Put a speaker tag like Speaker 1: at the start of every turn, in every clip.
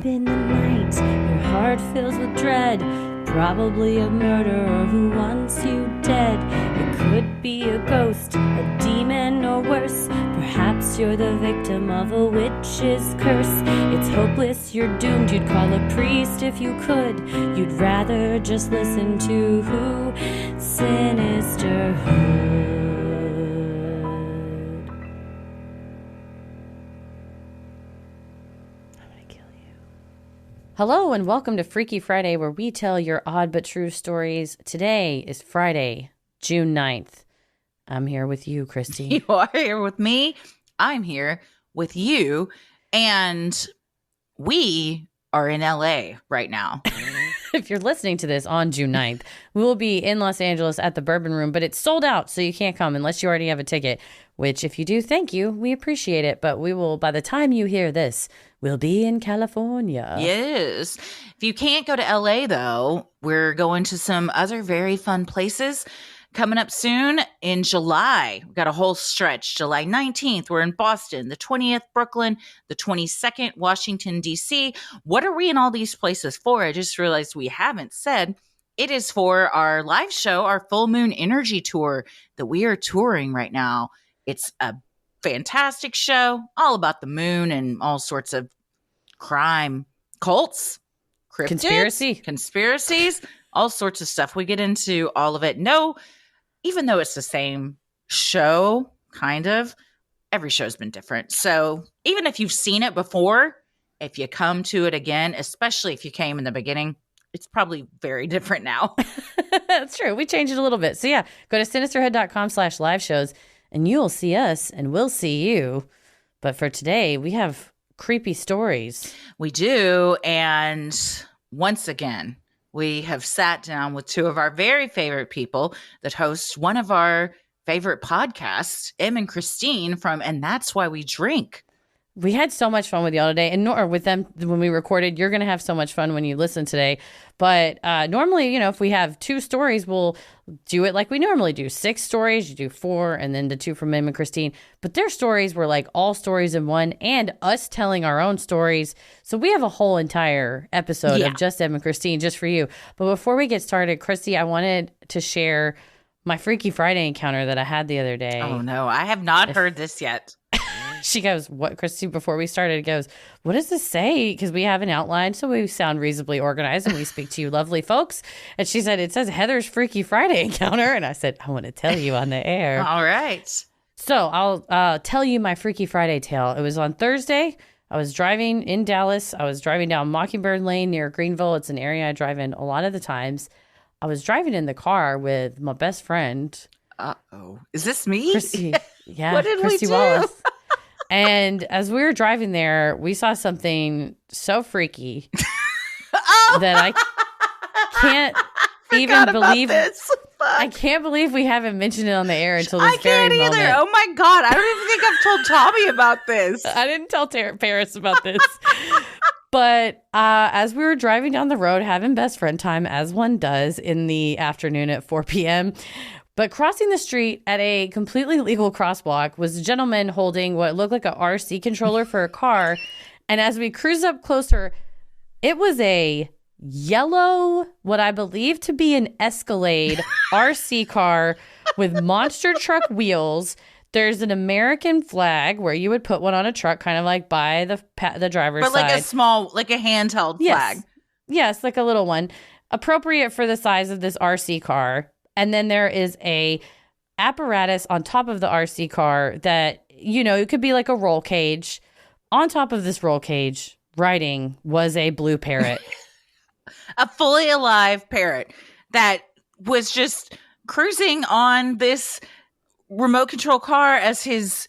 Speaker 1: in the night, your heart fills with dread. Probably a murderer who wants you dead. It could be a ghost, a demon, or worse. Perhaps you're the victim of a witch's curse. It's hopeless, you're doomed. You'd call a priest if you could. You'd rather just listen to Sinisterhood. Hello and welcome to Freaky Friday, where we tell your odd but true stories. Today is Friday, June 9th. I'm here with you, Christy.
Speaker 2: You are here with me. I'm here with you. And we are in LA right now.
Speaker 1: If you're listening to this on June 9th, we will be in Los Angeles at the Bourbon Room, but it's sold out, so you can't come unless you already have a ticket, which if you do, thank you. We appreciate it. But we will, by the time you hear this, we'll be in California.
Speaker 2: Yes. If you can't go to LA, though, we're going to some other very fun places coming up soon in July. We've got a whole stretch. July 19th, we're in Boston. The 20th, Brooklyn. The 22nd, Washington, D.C. What are we in all these places for? I just realized we haven't said. It is for our live show, our Full Moon Energy Tour that we are touring right now. It's a fantastic show, all about the moon and all sorts of crime, cults, cryptids, conspiracies, all sorts of stuff. We get into all of it. No, even though it's the same show, kind of, every show's been different. So even if you've seen it before, if you come to it again, especially if you came in the beginning, it's probably very different now.
Speaker 1: That's true. We changed it a little bit. So yeah, go to sinisterhood.com/live shows and you'll see us and we'll see you. But for today, we have creepy stories.
Speaker 2: We do. And once again, we have sat down with two of our very favorite people that host one of our favorite podcasts, Em and Christine from And That's Why We Drink.
Speaker 1: We had so much fun with y'all today, and nor with them when we recorded. You're going to have so much fun when you listen today. But normally, if we have two stories, we'll do it like we normally do. 6 stories, you do 4, and then the 2 from Em and Christine. But their stories were like all stories in one, and us telling our own stories. So we have a whole entire episode of just Em and Christine, just for you. But before we get started, Christy, I wanted to share my Freaky Friday encounter that I had the other day.
Speaker 2: Oh, no, I have not heard this yet.
Speaker 1: She goes, what, Christy, before we started, goes, what does this say? Because we have an outline, so we sound reasonably organized and we speak to you lovely folks. And she said, it says Heather's Freaky Friday encounter. And I said, I want to tell you on the air.
Speaker 2: All right.
Speaker 1: So I'll tell you my Freaky Friday tale. It was on Thursday. I was driving in Dallas. I was driving down Mockingbird Lane near Greenville. It's an area I drive in a lot of the times. I was driving in the car with my best friend.
Speaker 2: Uh-oh. Is this me?
Speaker 1: Christy. Yeah.
Speaker 2: What did
Speaker 1: Christy
Speaker 2: we do?
Speaker 1: Wallace. And as we were driving there, we saw something so freaky that I can't even believe. I can't believe we haven't mentioned it on the air until this very moment.
Speaker 2: I can't either. Oh my God. I don't even think I've told Tommy about this.
Speaker 1: I didn't tell Paris about this. But as we were driving down the road, having best friend time, as one does in the afternoon at 4 p.m., but crossing the street at a completely legal crosswalk was a gentleman holding what looked like a RC controller for a car. And as we cruised up closer, it was a yellow, what I believe to be an Escalade RC car with monster truck wheels. There's an American flag where you would put one on a truck, kind of like by the driver's side.
Speaker 2: But like a small, like a handheld flag.
Speaker 1: Yes, like a little one. Appropriate for the size of this RC car. And then there is a apparatus on top of the RC car that, it could be like a roll cage. On top of this roll cage, riding was a blue parrot.
Speaker 2: A fully alive parrot that was just cruising on this remote control car as his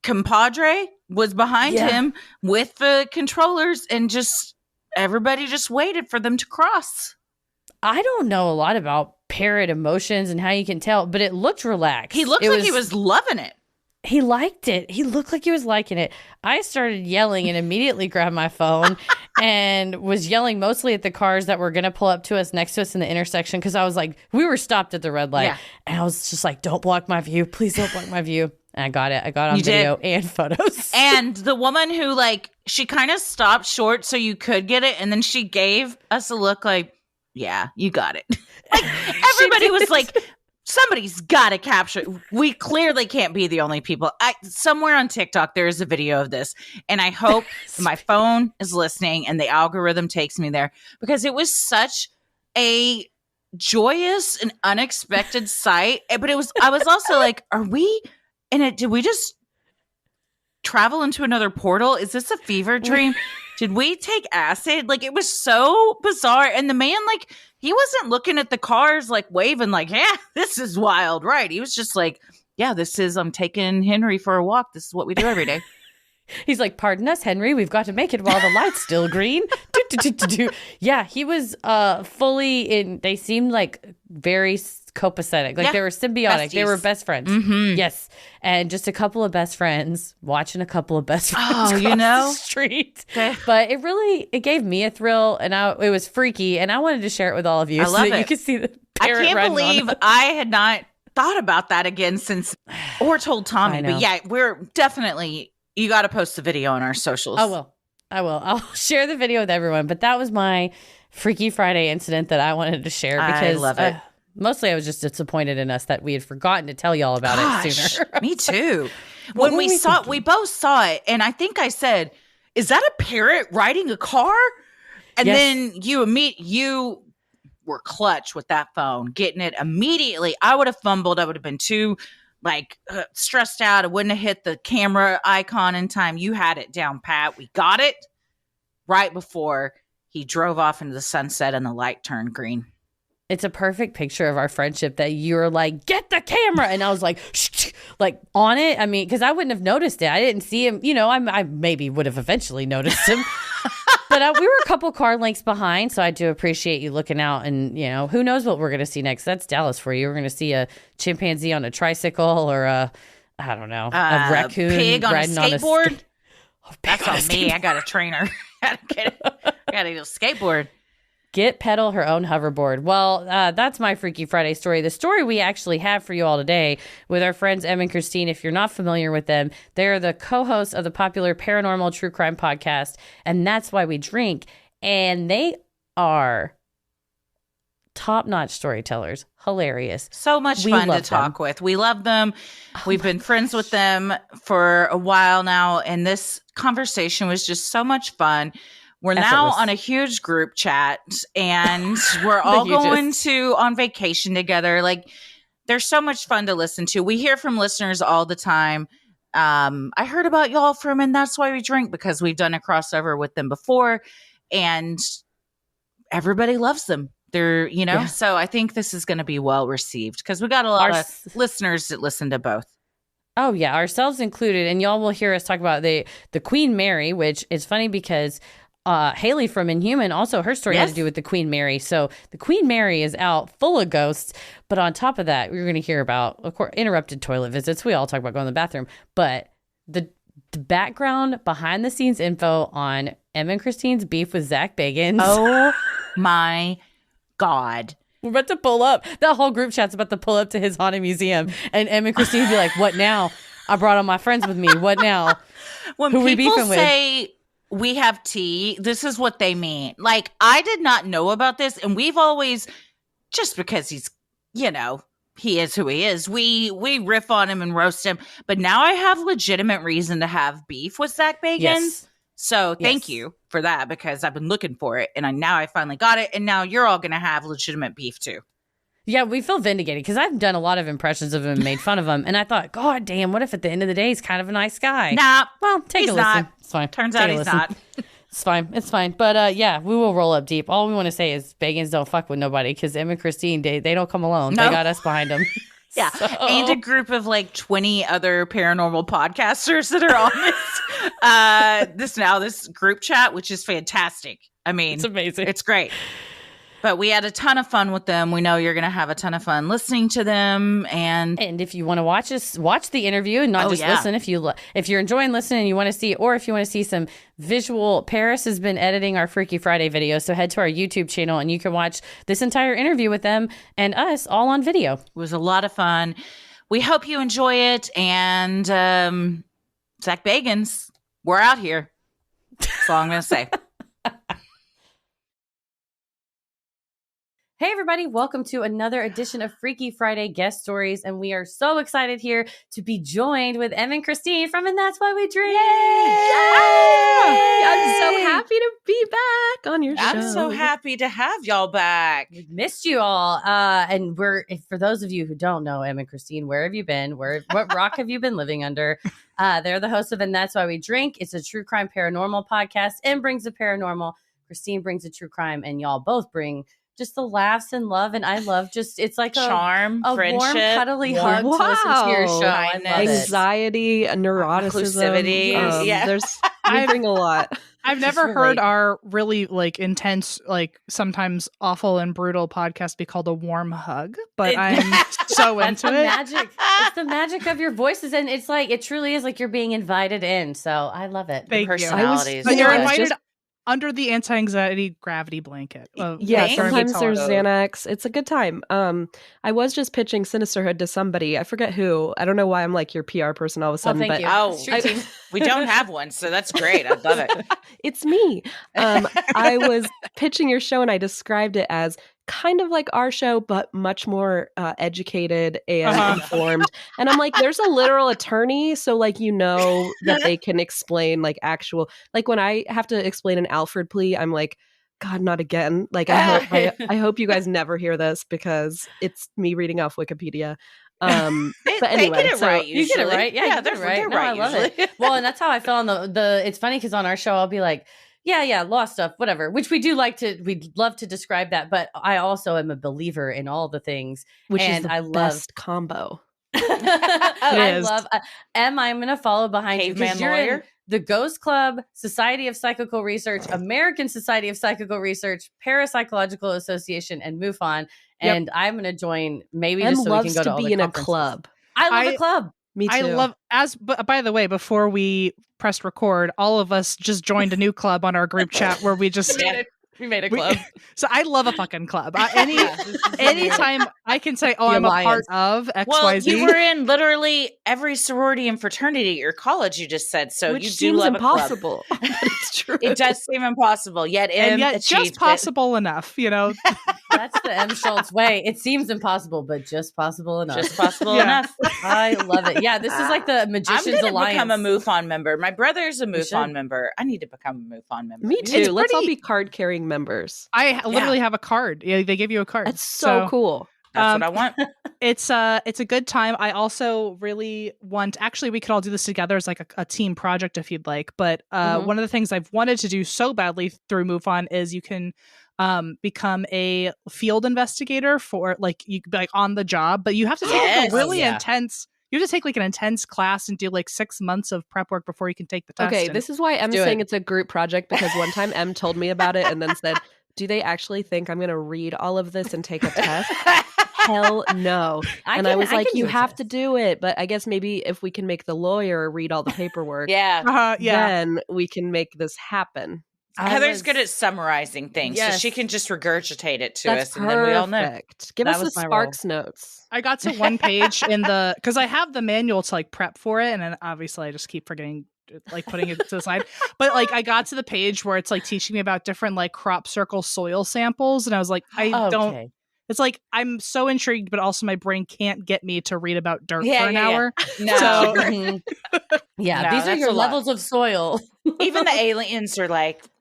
Speaker 2: compadre was behind him with the controllers, and just everybody just waited for them to cross.
Speaker 1: I don't know a lot about parrot emotions and how you can tell, but it looked relaxed.
Speaker 2: He looked like he was loving it.
Speaker 1: He liked it. He looked like he was liking it. I started yelling and immediately grabbed my phone and was yelling mostly at the cars that were going to pull up to us next to us in the intersection, because I was like, we were stopped at the red light. Yeah. And I was just like, don't block my view. Please don't block my view. And I got it. I got it on video and photos.
Speaker 2: And the woman who, like, she kind of stopped short so you could get it. And then she gave us a look like, yeah, you got it. Like, everybody was like, somebody's got to capture it. We clearly can't be the only people. Somewhere on TikTok, there is a video of this. And I hope my phone is listening and the algorithm takes me there, because it was such a joyous and unexpected sight. But I was also like, are we in it? Did we just travel into another portal? Is this a fever dream? Did we take acid? Like, it was so bizarre. And the man, like, he wasn't looking at the cars, like, waving, like, yeah, this is wild, right? He was just like, yeah, I'm taking Henry for a walk. This is what we do every day.
Speaker 1: He's like, pardon us, Henry. We've got to make it while the light's still green. Yeah, he was fully in. They seemed like very copacetic. Like, they were symbiotic. Besties. They were best friends.
Speaker 2: Mm-hmm.
Speaker 1: Yes. And just a couple of best friends watching a couple of best friends
Speaker 2: cross
Speaker 1: the street. Okay. But it gave me a thrill, and it was freaky, and I wanted to share it with all of you so that you could see the parrot.
Speaker 2: I can't believe I had not thought about that again since, or told Tommy. But yeah, we're definitely, you got to post the video on our socials.
Speaker 1: I will. I'll share the video with everyone. But that was my Freaky Friday incident that I wanted to share, because
Speaker 2: I love it.
Speaker 1: Mostly I was just disappointed in us that we had forgotten to tell y'all about it sooner.
Speaker 2: Me too. When we both saw it, and I think I said, is that a parrot riding a car? And then you were clutch with that phone, getting it immediately. I would have fumbled. I would have been too stressed out. I wouldn't have hit the camera icon in time. You had it down pat. We got it right before he drove off into the sunset and the light turned green.
Speaker 1: It's a perfect picture of our friendship that you're like, get the camera. And I was like, shh, like on it. I mean, because I wouldn't have noticed it. I didn't see him. You know, I maybe would have eventually noticed him. But we were a couple car lengths behind. So I do appreciate you looking out. And, you know, who knows what we're going to see next. That's Dallas for you. We're going to see a chimpanzee on a tricycle, or a raccoon
Speaker 2: pig on a skateboard.
Speaker 1: That's
Speaker 2: on me. I got a trainer. I got a skateboard.
Speaker 1: Get Pedal her own hoverboard. Well, that's my Freaky Friday story. The story we actually have for you all today with our friends Em and Christine. If you're not familiar with them, they're the co-hosts of the popular Paranormal True Crime podcast, and That's Why We Drink. And they are top-notch storytellers. Hilarious.
Speaker 2: So much fun to talk with. We love them. We've been friends with them for a while now, and this conversation was just so much fun. We're now on a huge group chat, and we're all going on vacation together. Like, they're so much fun to listen to. We hear from listeners all the time. I heard about y'all from And That's Why We Drink, because we've done a crossover with them before, and everybody loves them. They're, so I think this is going to be well received, because we got a lot of listeners that listen to both.
Speaker 1: Oh, yeah, ourselves included. And y'all will hear us talk about the Queen Mary, which is funny because Haley from Inhuman, also her story had to do with the Queen Mary. So the Queen Mary is out full of ghosts. But on top of that, we're going to hear about, of course, interrupted toilet visits. We all talk about going to the bathroom. But the background, behind the scenes info on Em and Christine's beef with Zak Bagans.
Speaker 2: Oh, my God.
Speaker 1: We're about to pull up. That whole group chat's about to pull up to his haunted museum. And Em and Christine would be like, what now? I brought all my friends with me. What now?
Speaker 2: When
Speaker 1: Who
Speaker 2: people
Speaker 1: we beefing
Speaker 2: say we have tea, this is what they mean. Like, I did not know about this, and we've always, just because he's, he is who he is, we riff on him and roast him. But now I have legitimate reason to have beef with Zak Bagans.
Speaker 1: Yes.
Speaker 2: So thank you for that, because I've been looking for it, and now I finally got it, and now you're all going to have legitimate beef too.
Speaker 1: Yeah, we feel vindicated, because I've done a lot of impressions of him and made fun of him, and I thought, God damn, what if at the end of the day he's kind of a nice guy?
Speaker 2: Nah.
Speaker 1: Well, take a listen.
Speaker 2: Not.
Speaker 1: It's fine.
Speaker 2: Turns out he's not.
Speaker 1: It's fine. But yeah, we will roll up deep. All we want to say is Bagans don't fuck with nobody, because Em and Christine, they don't come alone. No. They got us behind them.
Speaker 2: Yeah. So. And a group of like 20 other paranormal podcasters that are on this group chat, which is fantastic. I mean,
Speaker 1: it's amazing.
Speaker 2: It's great. But we had a ton of fun with them. We know you're going to have a ton of fun listening to them. And
Speaker 1: if you want to watch the interview and not just listen, if you're enjoying listening and you want to see, or if you want to see some visual, Paris has been editing our Freaky Friday video. So head to our YouTube channel and you can watch this entire interview with them and us all on video.
Speaker 2: It was a lot of fun. We hope you enjoy it. And Zak Bagans, we're out here. That's all I'm going to say.
Speaker 1: Hey, everybody. Welcome to another edition of Freaky Friday Guest Stories. And we are so excited here to be joined with Em and Christine from And That's Why We Drink.
Speaker 3: Yay! I'm so happy to be back on your show.
Speaker 2: I'm so happy to have y'all back.
Speaker 1: We've missed you all. And for those of you who don't know Em and Christine, where have you been? What rock have you been living under? They're the hosts of And That's Why We Drink. It's a true crime paranormal podcast. Em brings the paranormal. Christine brings the true crime. And y'all both bring just the laughs and love, and I love it's like
Speaker 2: charm,
Speaker 1: a
Speaker 2: friendship,
Speaker 1: warm, cuddly hug to listen to your show. I love
Speaker 3: anxiety, neuroticism,
Speaker 2: inclusivity.
Speaker 3: I bring a lot.
Speaker 4: I've never heard our really intense, sometimes awful and brutal podcast be called a warm hug, but I'm so into it.
Speaker 1: Magic. It's the magic of your voices, and it's it truly is like you're being invited in. So I love it.
Speaker 4: Thank
Speaker 2: the personalities.
Speaker 4: you. You're invited under the anti-anxiety gravity blanket.
Speaker 3: Sometimes there's Xanax. It's a good time. I was just pitching Sinisterhood to somebody. I forget who. I don't know why I'm your PR person all of a sudden.
Speaker 1: Thank you.
Speaker 2: We don't have one, so that's great. I love it.
Speaker 3: It's me. I was pitching your show, and I described it as kind of like our show, but much more educated and informed. And I'm there's a literal attorney, so that they can explain actual, when I have to explain an Alfred plea, I'm God, not again. I hope you guys never hear this because it's me reading off Wikipedia. But anyway,
Speaker 2: they get it right.
Speaker 1: You get it right. Yeah, they're right. No, I love it. Well, and that's how I feel on the. It's funny because on our show I'll be like, yeah, law stuff, whatever. Which we'd love to describe that. But I also am a believer in all the things,
Speaker 3: which is the best combo.
Speaker 1: I love Em. I'm going to follow behind you
Speaker 2: because
Speaker 1: you're in the Ghost Club, Society of Psychical Research, American Society of Psychical Research, Parapsychological Association, and MUFON. And I'm going to join maybe just so we can go to all
Speaker 3: be in
Speaker 1: a
Speaker 3: club.
Speaker 1: I love a club.
Speaker 3: Me too.
Speaker 4: I love by the way, before we pressed record, all of us just joined a new club on our group chat where we just
Speaker 1: we made a club.
Speaker 4: So I love a fucking club. Anytime I can say, I'm a part of XYZ.
Speaker 2: Well, you were in literally every sorority and fraternity at your college, you just said. So
Speaker 3: which
Speaker 2: you
Speaker 3: seems
Speaker 2: do love
Speaker 3: impossible.
Speaker 2: A club. It's true. It does seem impossible, yet
Speaker 4: just possible enough,
Speaker 1: That's the M. Schultz way. It seems impossible, but just possible enough.
Speaker 2: Just possible enough.
Speaker 1: I love it. Yeah, this is like the Magician's Alliance.
Speaker 2: I'm going to become a MUFON member. My brother's a MUFON member. I need to become a MUFON member.
Speaker 3: Me too. Let's all be card-carrying members.
Speaker 4: I literally have a card. Yeah, they give you a card.
Speaker 3: That's so cool.
Speaker 2: That's what I want.
Speaker 4: It's a good time. I also really want. Actually, we could all do this together as a team project if you'd like. But one of the things I've wanted to do so badly through MUFON is you can become a field investigator for you on the job, but you have to take a really intense. You have to take an intense class and do 6 months of prep work before you can take the test.
Speaker 3: Okay, this is why Em's saying it's a group project, because one time Em told me about it and then said, do they actually think I'm going to read all of this and take a test? Hell no. I was you have to do it. But I guess maybe if we can make the lawyer read all the paperwork, then we can make this happen.
Speaker 2: Heather's good at summarizing things, so she can just regurgitate it to us, and then we all know.
Speaker 3: Give us the Sparks notes.
Speaker 4: I got to one page in because I have the manual to prep for it, and then obviously I just keep forgetting, putting it to the side. But I got to the page where it's teaching me about different crop circle soil samples, and I was don't. It's I'm so intrigued, but also my brain can't get me to read about dirt for an hour.
Speaker 2: No.
Speaker 4: So,
Speaker 1: these are your levels of soil.
Speaker 2: Even the aliens are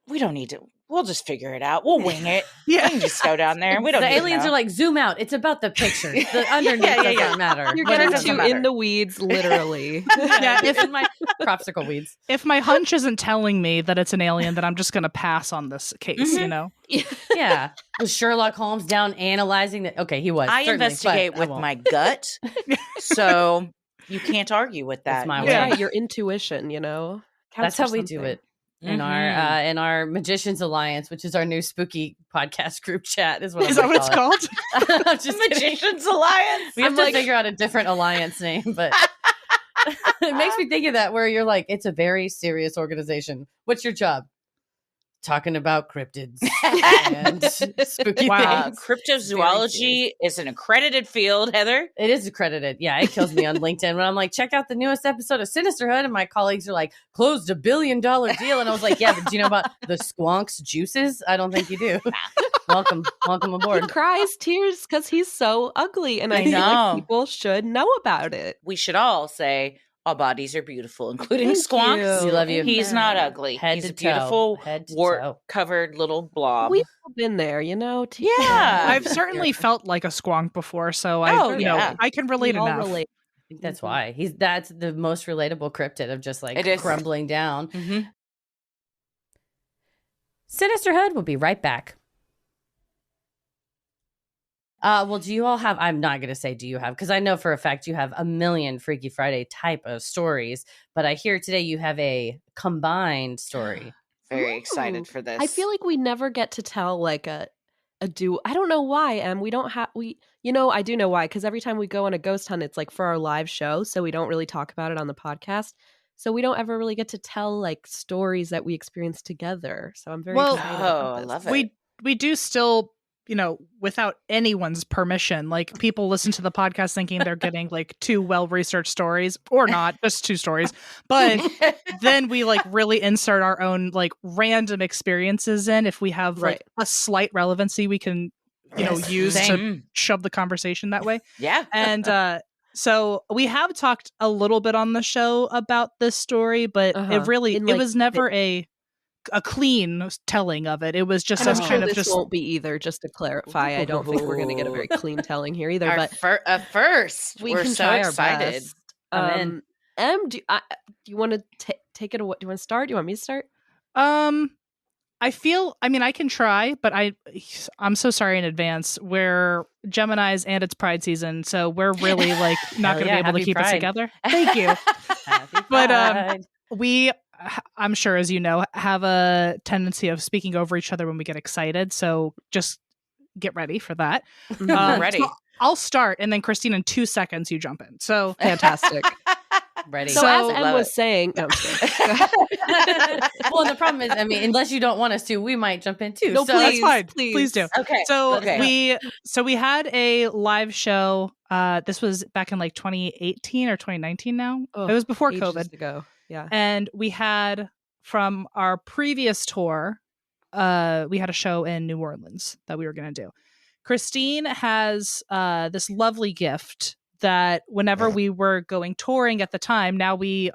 Speaker 2: we don't need to. We'll just figure it out. We'll wing it. We can just go down there. And we don't.
Speaker 1: The aliens are zoom out. It's about the picture. The underneath doesn't matter.
Speaker 3: You're getting too in the weeds, literally.
Speaker 1: If my crop circle weeds.
Speaker 4: If my hunch isn't telling me that it's an alien, then I'm just going to pass on this case.
Speaker 1: Yeah. Was Sherlock Holmes down analyzing that? Okay, he was.
Speaker 2: I investigate with my gut, so you can't argue with that.
Speaker 1: That's my way.
Speaker 3: Your intuition.
Speaker 1: That's how we do it. In our Magician's Alliance, which is our new spooky podcast group chat, is what it's
Speaker 2: called? Magician's Alliance.
Speaker 1: We have to figure out a different alliance name, but it makes me think of that where you're it's a very serious organization. What's your job? talking about cryptids and spooky things.
Speaker 2: Cryptozoology is an accredited field, Heather.
Speaker 1: It is accredited. Yeah, it kills me on LinkedIn when I'm like, check out the newest episode of Sinisterhood, and my colleagues are like, closed $1 billion deal, and I was like, yeah, but do you know about the squonk's juices? I don't think you do. Welcome aboard.
Speaker 3: He cries tears because he's so ugly, and I feel like people should know about it.
Speaker 2: We should all say all bodies are beautiful, including Squonks.
Speaker 1: We love you.
Speaker 2: He's not ugly. He's a beautiful, wart-covered little blob.
Speaker 3: We've all been there, you know.
Speaker 2: Yeah,
Speaker 4: I've certainly felt like a squonk before, so I can relate enough.
Speaker 1: I think that's why that's the most relatable cryptid of just like crumbling down.
Speaker 2: Mm-hmm.
Speaker 1: Sinisterhood will be right back. Well, do you all have, I'm not going to say do you have, because I know for a fact you have a million Freaky Friday type of stories, but I hear today you have a combined story.
Speaker 2: Very excited for this.
Speaker 3: I feel like we never get to tell like a duo. I don't know why, we don't have, I do know why, because every time we go on a ghost hunt, it's like for our live show, so we don't really talk about it on the podcast. So we don't ever really get to tell like stories that we experience together. So I'm very excited about this.
Speaker 2: I love it.
Speaker 4: We do still, without anyone's permission, like people listen to the podcast thinking they're getting like 2 well-researched stories, or not, just 2 stories. But then we like really insert our own like random experiences in. If we have like a slight relevancy, we can, use to shove the conversation that way.
Speaker 2: Yeah.
Speaker 4: And so we have talked a little bit on the show about this story, but it was never a clean telling of it. It was just
Speaker 3: I'm sure this won't be either. Just to clarify, I don't think we're going to get a very clean telling here either. But
Speaker 2: first, we're
Speaker 3: can
Speaker 2: so
Speaker 3: try
Speaker 2: excited.
Speaker 3: Em, do you want to take it away? Do you want to start? Do you want me to start?
Speaker 4: I can try, but I'm so sorry in advance. We're Geminis and it's Pride season, so we're really like not going to be able to keep us together. Thank you. But I'm sure, as you know, have a tendency of speaking over each other when we get excited. So just get ready for that.
Speaker 2: Ready.
Speaker 4: So I'll start, and then Christine, in 2 seconds, you jump in. So
Speaker 3: fantastic.
Speaker 1: Ready.
Speaker 3: So as Em was saying, no, I'm
Speaker 1: well, the problem is, unless you don't want us to, we might jump in too.
Speaker 3: No,
Speaker 1: so
Speaker 3: please,
Speaker 4: that's fine.
Speaker 3: Please
Speaker 4: do.
Speaker 2: Okay.
Speaker 4: So we had a live show. This was back in like 2018 or 2019 now. It was before COVID.
Speaker 3: Ago. Yeah.
Speaker 4: And we had, from our previous tour, we had a show in New Orleans that we were going to do. Christine has this lovely gift that whenever we were going touring at the time, now we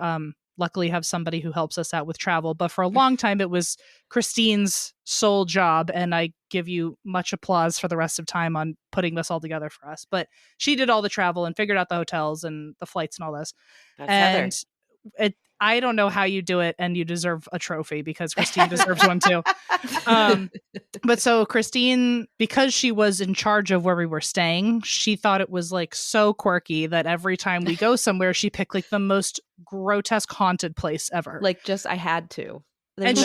Speaker 4: luckily have somebody who helps us out with travel. But for a long time, it was Christine's sole job. And I give you much applause for the rest of time on putting this all together for us. But she did all the travel and figured out the hotels and the flights and all this.
Speaker 2: That's Heather.
Speaker 4: I don't know how you do it, and you deserve a trophy because Christine deserves one too. But so Christine, because she was in charge of where we were staying, she thought it was like so quirky that every time we go somewhere, she picked like the most grotesque haunted place ever.
Speaker 3: Like I had to.
Speaker 4: And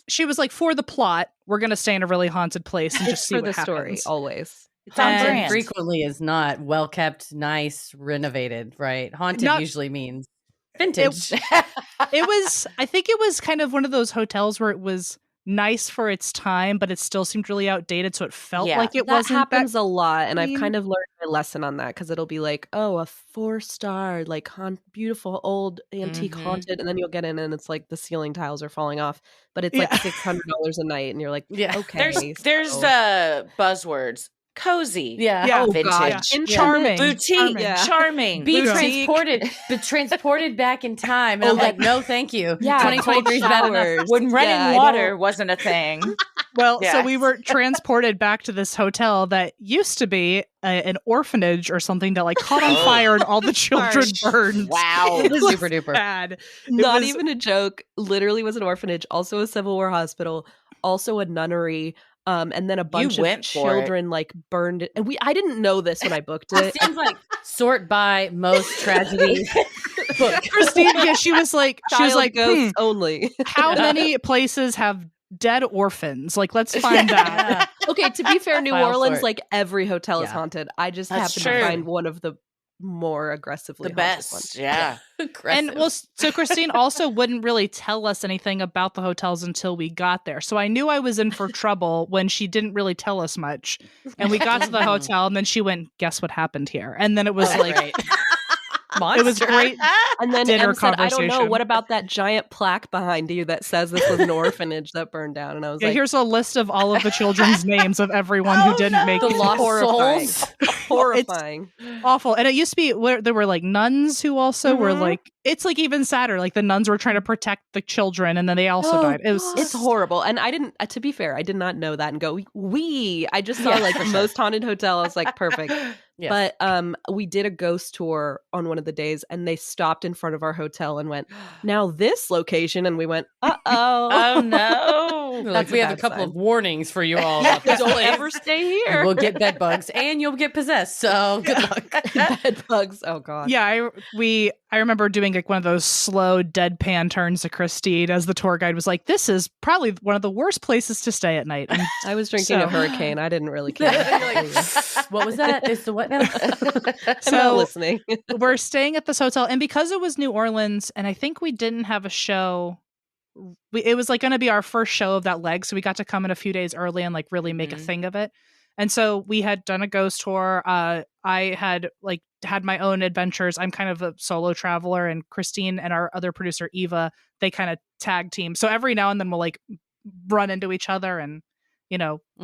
Speaker 4: she was like, for the plot, we're going to stay in a really haunted place and just see what happens.
Speaker 3: Story, always.
Speaker 1: Haunted frequently is not well kept, nice, renovated, right? Haunted usually means vintage.
Speaker 4: I think it was kind of one of those hotels where it was nice for its time, but it still seemed really outdated, so it felt like it wasn't.
Speaker 3: That happens a lot, and I've kind of learned my lesson on that, because it'll be like, a 4-star, like beautiful old antique haunted, and then you'll get in and it's like the ceiling tiles are falling off, but it's like $600 a night, and you're like, okay.
Speaker 2: There's buzzwords. Cozy, vintage,
Speaker 4: and charming,
Speaker 2: boutique, charming.
Speaker 1: Be transported back in time, and I'm like, no, thank you. 2023 is bad enough.
Speaker 2: When running water wasn't a thing.
Speaker 4: Well, so we were transported back to this hotel that used to be an orphanage or something that like caught on fire and all the children burned.
Speaker 2: Wow,
Speaker 1: it was super duper
Speaker 3: bad. Not even a joke. Literally was an orphanage, also a Civil War hospital, also a nunnery. And then a bunch of children like burned it. And I didn't know this when I booked it.
Speaker 1: It seems like sort by most tragedies.
Speaker 4: Christine, she was like,
Speaker 3: ghosts only.
Speaker 4: How many places have dead orphans? Like, let's find that.
Speaker 3: Okay, to be fair, New Orleans, like every hotel is haunted. I just happened to find one of the more aggressively
Speaker 2: The
Speaker 3: haunted
Speaker 2: best.
Speaker 3: one.
Speaker 2: Yeah.
Speaker 4: And well, so Christine also wouldn't really tell us anything about the hotels until we got there. So I knew I was in for trouble when she didn't really tell us much. And we got to the hotel, and then she went, "Guess what happened here?" And then it was
Speaker 1: Great.
Speaker 4: it was great.
Speaker 3: And then
Speaker 4: Dinner
Speaker 3: Em said, "I don't know.
Speaker 4: conversation.
Speaker 3: What about that giant plaque behind you that says this was an orphanage that burned down?" And I was
Speaker 4: Yeah,
Speaker 3: like,
Speaker 4: here's a list of all of the children's names of everyone who didn't make
Speaker 1: The
Speaker 4: it.
Speaker 1: lost
Speaker 3: horrifying.
Speaker 1: souls.
Speaker 3: horrifying.
Speaker 4: Awful. And it used to be where there were like nuns who also were
Speaker 3: Mhm.
Speaker 4: like, it's like even sadder. Like the nuns were trying to protect the children, and then they also died. It was
Speaker 3: It's horrible. And I didn't, to be fair, I did not know that and go, I just saw like the most haunted hotel. I was like, perfect.
Speaker 1: Yes.
Speaker 3: But we did a ghost tour on one of the days, and they stopped in front of our hotel and went, "Now this location," and we went, "Uh-oh."
Speaker 2: Oh no.
Speaker 1: Like,
Speaker 3: That's
Speaker 1: we
Speaker 3: a
Speaker 1: have a
Speaker 3: bad
Speaker 1: couple
Speaker 3: sign.
Speaker 1: of warnings for you all. about this
Speaker 3: Don't
Speaker 1: place.
Speaker 3: ever stay
Speaker 1: You
Speaker 3: here.
Speaker 1: will get bed bugs and you'll get possessed. So good luck.
Speaker 3: Bed bugs. Oh god.
Speaker 4: yeah. I remember doing like one of those slow deadpan turns to Christine as the tour guide was like, "This is probably one of the worst places to stay at night." And
Speaker 3: I was drinking
Speaker 4: So-
Speaker 3: a hurricane. I didn't really care.
Speaker 1: You're like, what was that? It's the what now?
Speaker 3: I'm
Speaker 4: So-
Speaker 3: not listening.
Speaker 4: we're staying at this hotel, and because it was New Orleans, and I think we didn't have a show. It was like going to be our first show of that leg, so we got to come in a few days early and like really make a thing of it. And so we had done a ghost tour. I had my own adventures. I'm kind of a solo traveler, and Christine and our other producer Eva, they kind of tag team. So every now and then we'll like run into each other and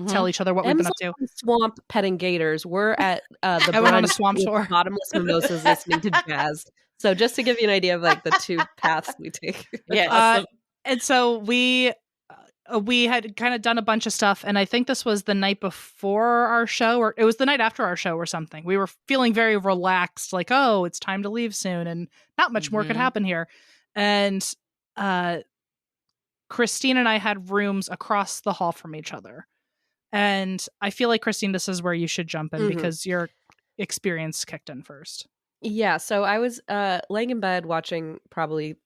Speaker 4: tell each other what we've been up to.
Speaker 3: on Swamp petting gators. We're at the
Speaker 4: I went on a
Speaker 3: brunch
Speaker 4: swamp
Speaker 3: with
Speaker 4: tour.
Speaker 3: bottomless mimosas listening to jazz. So just to give you an idea of like the two paths we take.
Speaker 2: Yes.
Speaker 4: And so we had kind of done a bunch of stuff, and I think this was the night before our show, or it was the night after our show or something. We were feeling very relaxed, like, oh, it's time to leave soon, and not much more could happen here. And Christine and I had rooms across the hall from each other. And I feel like, Christine, this is where you should jump in because your experience kicked in first.
Speaker 3: Yeah, so I was laying in bed watching probably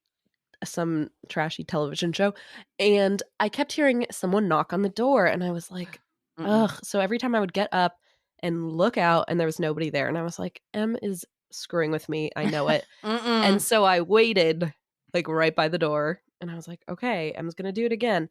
Speaker 3: some trashy television show, and I kept hearing someone knock on the door, and I was like, ugh. So every time I would get up and look out, and there was nobody there, and I was like, Em is screwing with me. I know it. And so I waited like right by the door, and I was like, okay, Em's gonna do it again.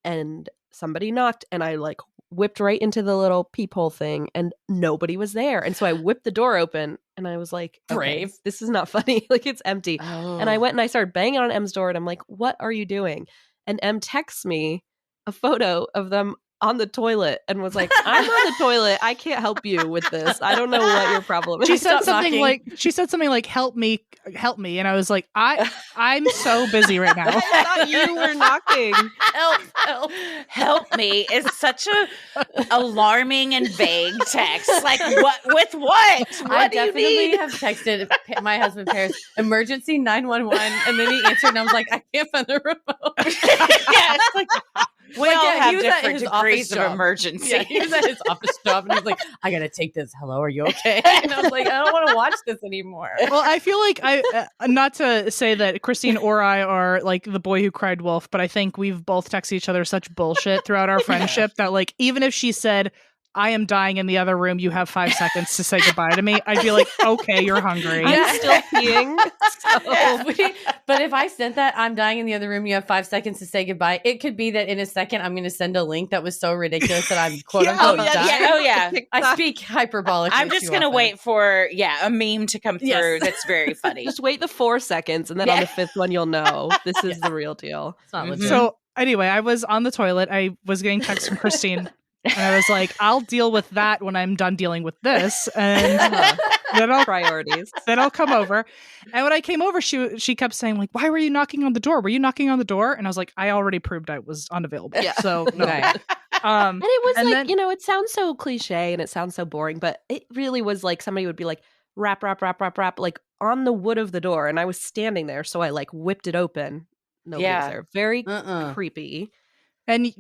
Speaker 3: And somebody knocked, and I like whipped right into the little peephole thing, and nobody was there. And so I whipped the door open, and I was like, okay,
Speaker 1: Brave.
Speaker 3: this is not funny. Like, it's empty. And I went and I started banging on Em's door, and I'm like, what are you doing? And Em texts me a photo of them on the toilet and was like, I'm on the toilet. I can't help you with this. I don't know what your problem is.
Speaker 4: She said
Speaker 1: Stop
Speaker 4: something
Speaker 1: knocking.
Speaker 4: like, help me. And I was like, I'm so busy right now.
Speaker 3: I thought you were knocking.
Speaker 2: Help me is such a alarming and vague text. Like, what with what?
Speaker 1: I
Speaker 2: What do you
Speaker 1: definitely
Speaker 2: need?
Speaker 1: have texted my husband Paris, emergency 911, and then he answered, and I was like, I can't find the remote.
Speaker 2: Yeah, it's like, we
Speaker 1: Like,
Speaker 2: all
Speaker 1: yeah,
Speaker 2: have
Speaker 1: he was at
Speaker 2: different
Speaker 1: his office
Speaker 2: degrees of
Speaker 1: job.
Speaker 2: emergency.
Speaker 1: Yeah, he was at his office job, and he was like, I gotta take this. Hello, are you okay? And I was like, I don't want to watch this anymore.
Speaker 4: Well, I feel like not to say that Christine or I are like the boy who cried wolf, but I think we've both texted each other such bullshit throughout our friendship that like, even if she said, I am dying in the other room, you have 5 seconds to say goodbye to me, I'd be like, okay, you're hungry.
Speaker 3: I'm still peeing. So.
Speaker 1: But if I sent that, I'm dying in the other room, you have 5 seconds to say goodbye, it could be that in a second I'm going to send a link that was so ridiculous that I'm quote unquote dying.
Speaker 2: Oh yeah.
Speaker 1: I speak hyperbolic.
Speaker 2: I'm just gonna wait for a meme to come through.
Speaker 1: Yes.
Speaker 2: That's very funny.
Speaker 3: Just wait the 4 seconds, and then on the 5th one, you'll know this is the real deal.
Speaker 1: It's not
Speaker 2: Mhm.
Speaker 1: legit.
Speaker 4: So anyway, I was on the toilet. I was getting texts from Christine. And I was like, I'll deal with that when I'm done dealing with this. And
Speaker 3: Priorities.
Speaker 4: then I'll come over. And when I came over, she kept saying, like, why were you knocking on the door? Were you knocking on the door? And I was like, I already proved I was unavailable.
Speaker 3: Yeah.
Speaker 4: So no.
Speaker 1: Right.
Speaker 3: And it was
Speaker 4: And
Speaker 3: like,
Speaker 4: then-
Speaker 3: it sounds so cliche and it sounds so boring, but it really was like somebody would be like, rap, rap, rap, rap, rap, like on the wood of the door. And I was standing there. So I like whipped it open. Nobody was
Speaker 2: Yeah.
Speaker 3: there. Very
Speaker 1: Uh-uh.
Speaker 3: creepy.
Speaker 4: And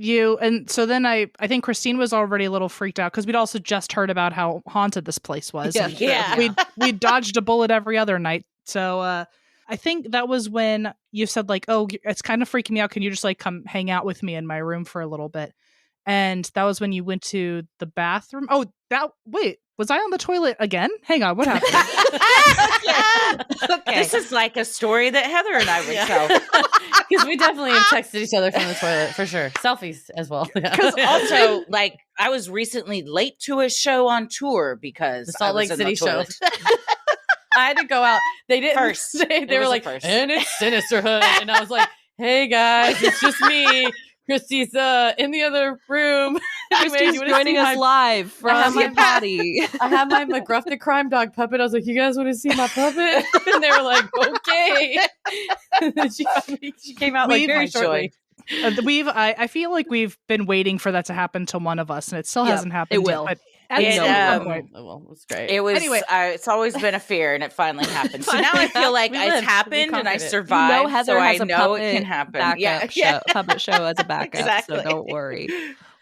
Speaker 4: so then I think Christine was already a little freaked out because we'd also just heard about how haunted this place was.
Speaker 3: Yeah.
Speaker 4: And
Speaker 2: Yeah.
Speaker 4: we dodged a bullet every other night. So I think that was when you said like, oh, it's kind of freaking me out. Can you just like come hang out with me in my room for a little bit? And that was when you went to the bathroom. Oh, Was I on the toilet again? Hang on, what happened?
Speaker 2: Okay. This is like a story that Heather and I would tell.
Speaker 1: Because we definitely have texted each other from the toilet for sure. Selfies as well.
Speaker 2: Because also, like, I was recently late to a show on tour because
Speaker 1: the Salt Lake City show.
Speaker 2: toilet.
Speaker 1: I had to go out. They didn't.
Speaker 2: First.
Speaker 1: They were like, and it's Sinisterhood. And I was like, hey guys, it's just me. Christy's in the other room.
Speaker 3: Christy's joining us live from my potty.
Speaker 1: I have my McGruff the Crime Dog puppet. I was like, you guys want to see my puppet? And they were like, okay. And then she came out like very shortly.
Speaker 4: I feel like we've been waiting for that to happen to one of us, and it still hasn't happened.
Speaker 3: It will.
Speaker 4: Yet,
Speaker 1: Well, it was great.
Speaker 2: It was
Speaker 4: anyway.
Speaker 2: It's always been a fear, and it finally happened. So now I feel like it's happened, and I survived.
Speaker 3: You know Heather
Speaker 2: so
Speaker 3: has
Speaker 2: I
Speaker 3: a
Speaker 2: know it can happen.
Speaker 3: Puppet show as a backup.
Speaker 2: Exactly.
Speaker 3: So don't worry.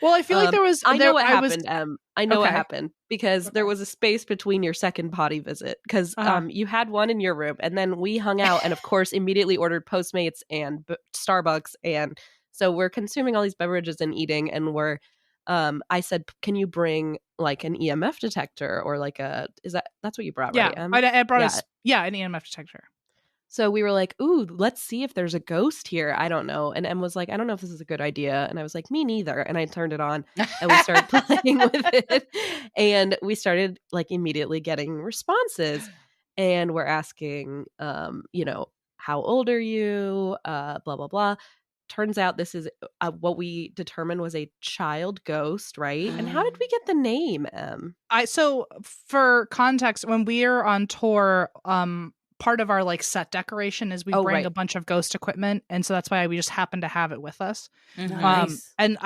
Speaker 4: Well, I feel like there was.
Speaker 3: I know what happened. I know what
Speaker 4: Okay.
Speaker 3: happened because there was a space between your second potty visit because you had one in your room, and then we hung out, and of course, immediately ordered Postmates and Starbucks, and so we're consuming all these beverages and eating, and we're. I said, can you bring like an EMF detector or like that's what you brought,
Speaker 4: Yeah,
Speaker 3: right?
Speaker 4: I brought us. Yeah, an EMF detector.
Speaker 3: So we were like, ooh, let's see if there's a ghost here. I don't know. And Em was like, I don't know if this is a good idea. And I was like, me neither. And I turned it on and we started playing with it. And we started like immediately getting responses. And we're asking, how old are you? Blah, blah, blah. Turns out this is what we determined was a child ghost, right? And how did we get the name, Em?
Speaker 4: So for context, when we're on tour, part of our like set decoration is we bring a bunch of ghost equipment, and so that's why we just happen to have it with us.
Speaker 1: Nice.
Speaker 4: And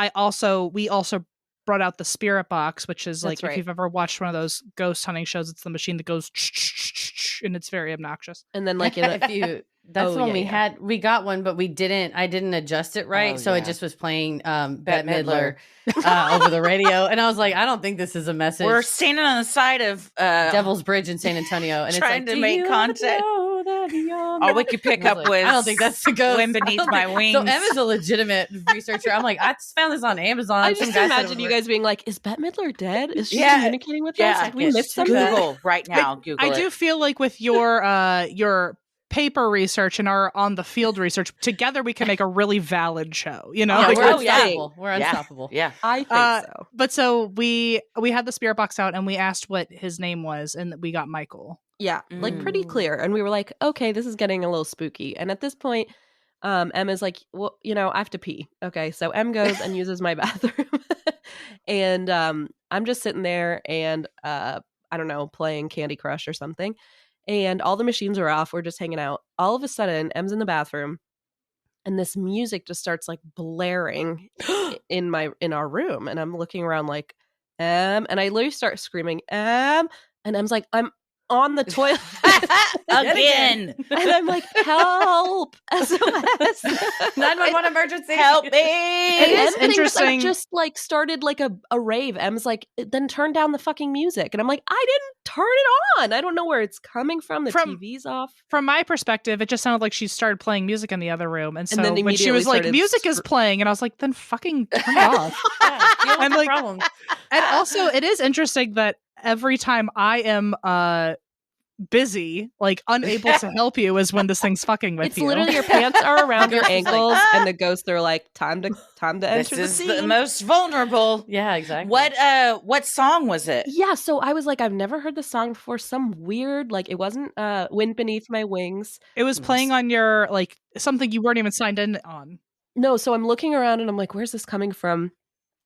Speaker 4: we also brought out the spirit box, which is like if you've ever watched one of those ghost hunting shows, it's the machine that goes and it's very obnoxious.
Speaker 3: And then like
Speaker 1: that's the one we had. We got one, but I didn't adjust it right, so it just was playing Bette Midler over the radio, and I was like, I don't think this is a message.
Speaker 2: We're standing on the side of
Speaker 1: Devil's Bridge in San Antonio, and
Speaker 2: trying
Speaker 1: it's like,
Speaker 2: to make contact. All we could pick up was
Speaker 1: I don't think that's the ghost.
Speaker 2: Wind Beneath My Wings.
Speaker 1: So Emma's a legitimate researcher. I'm like, I just found this on Amazon.
Speaker 3: I just imagine you guys being like, is Bette Midler dead? Is she communicating with us?
Speaker 2: Yeah,
Speaker 3: Have we missed something?
Speaker 2: Google right now. Google
Speaker 4: I do feel like with your paper research and our on the field research together, we can make a really valid show. You know,
Speaker 1: we're unstoppable. We're unstoppable.
Speaker 2: Yeah,
Speaker 3: I think so.
Speaker 4: But so we had the spirit box out and we asked what his name was, and we got Michael.
Speaker 3: Yeah, like pretty clear. And we were like, okay, this is getting a little spooky. And at this point, Emma's like, well, I have to pee. Okay, so Em goes and uses my bathroom. And I'm just sitting there and, I don't know, playing Candy Crush or something. And all the machines are off. We're just hanging out. All of a sudden, Em's in the bathroom. And this music just starts like blaring in our room. And I'm looking around like, and I literally start screaming, and Em's like, I'm on the toilet
Speaker 2: again.
Speaker 3: And I'm like, help, SOS,
Speaker 1: 911 emergency,
Speaker 2: help me.
Speaker 4: It is interesting.
Speaker 3: Just like started like a rave. Em's like, then turn down the fucking music. And I'm like, I didn't turn it on. I don't know where it's coming from. The TV's off.
Speaker 4: From my perspective, it just sounded like she started playing music in the other room. And so
Speaker 3: then
Speaker 4: when she was like, music is playing, and I was like, then fucking turn it off.
Speaker 1: I'm like, problem.
Speaker 4: And also, it is interesting that every time I am busy, like unable to help you, is when this thing's fucking with you.
Speaker 3: It's literally your pants are around your ankles, and the ghosts are like, time to enter the scene.
Speaker 2: This is the most vulnerable.
Speaker 1: Yeah, exactly.
Speaker 2: What song was it?
Speaker 3: Yeah, so I was like, I've never heard the song before. Some weird, like it wasn't Wind Beneath My Wings.
Speaker 4: It was playing on your like something you weren't even signed in on.
Speaker 3: No, so I'm looking around and I'm like, where's this coming from?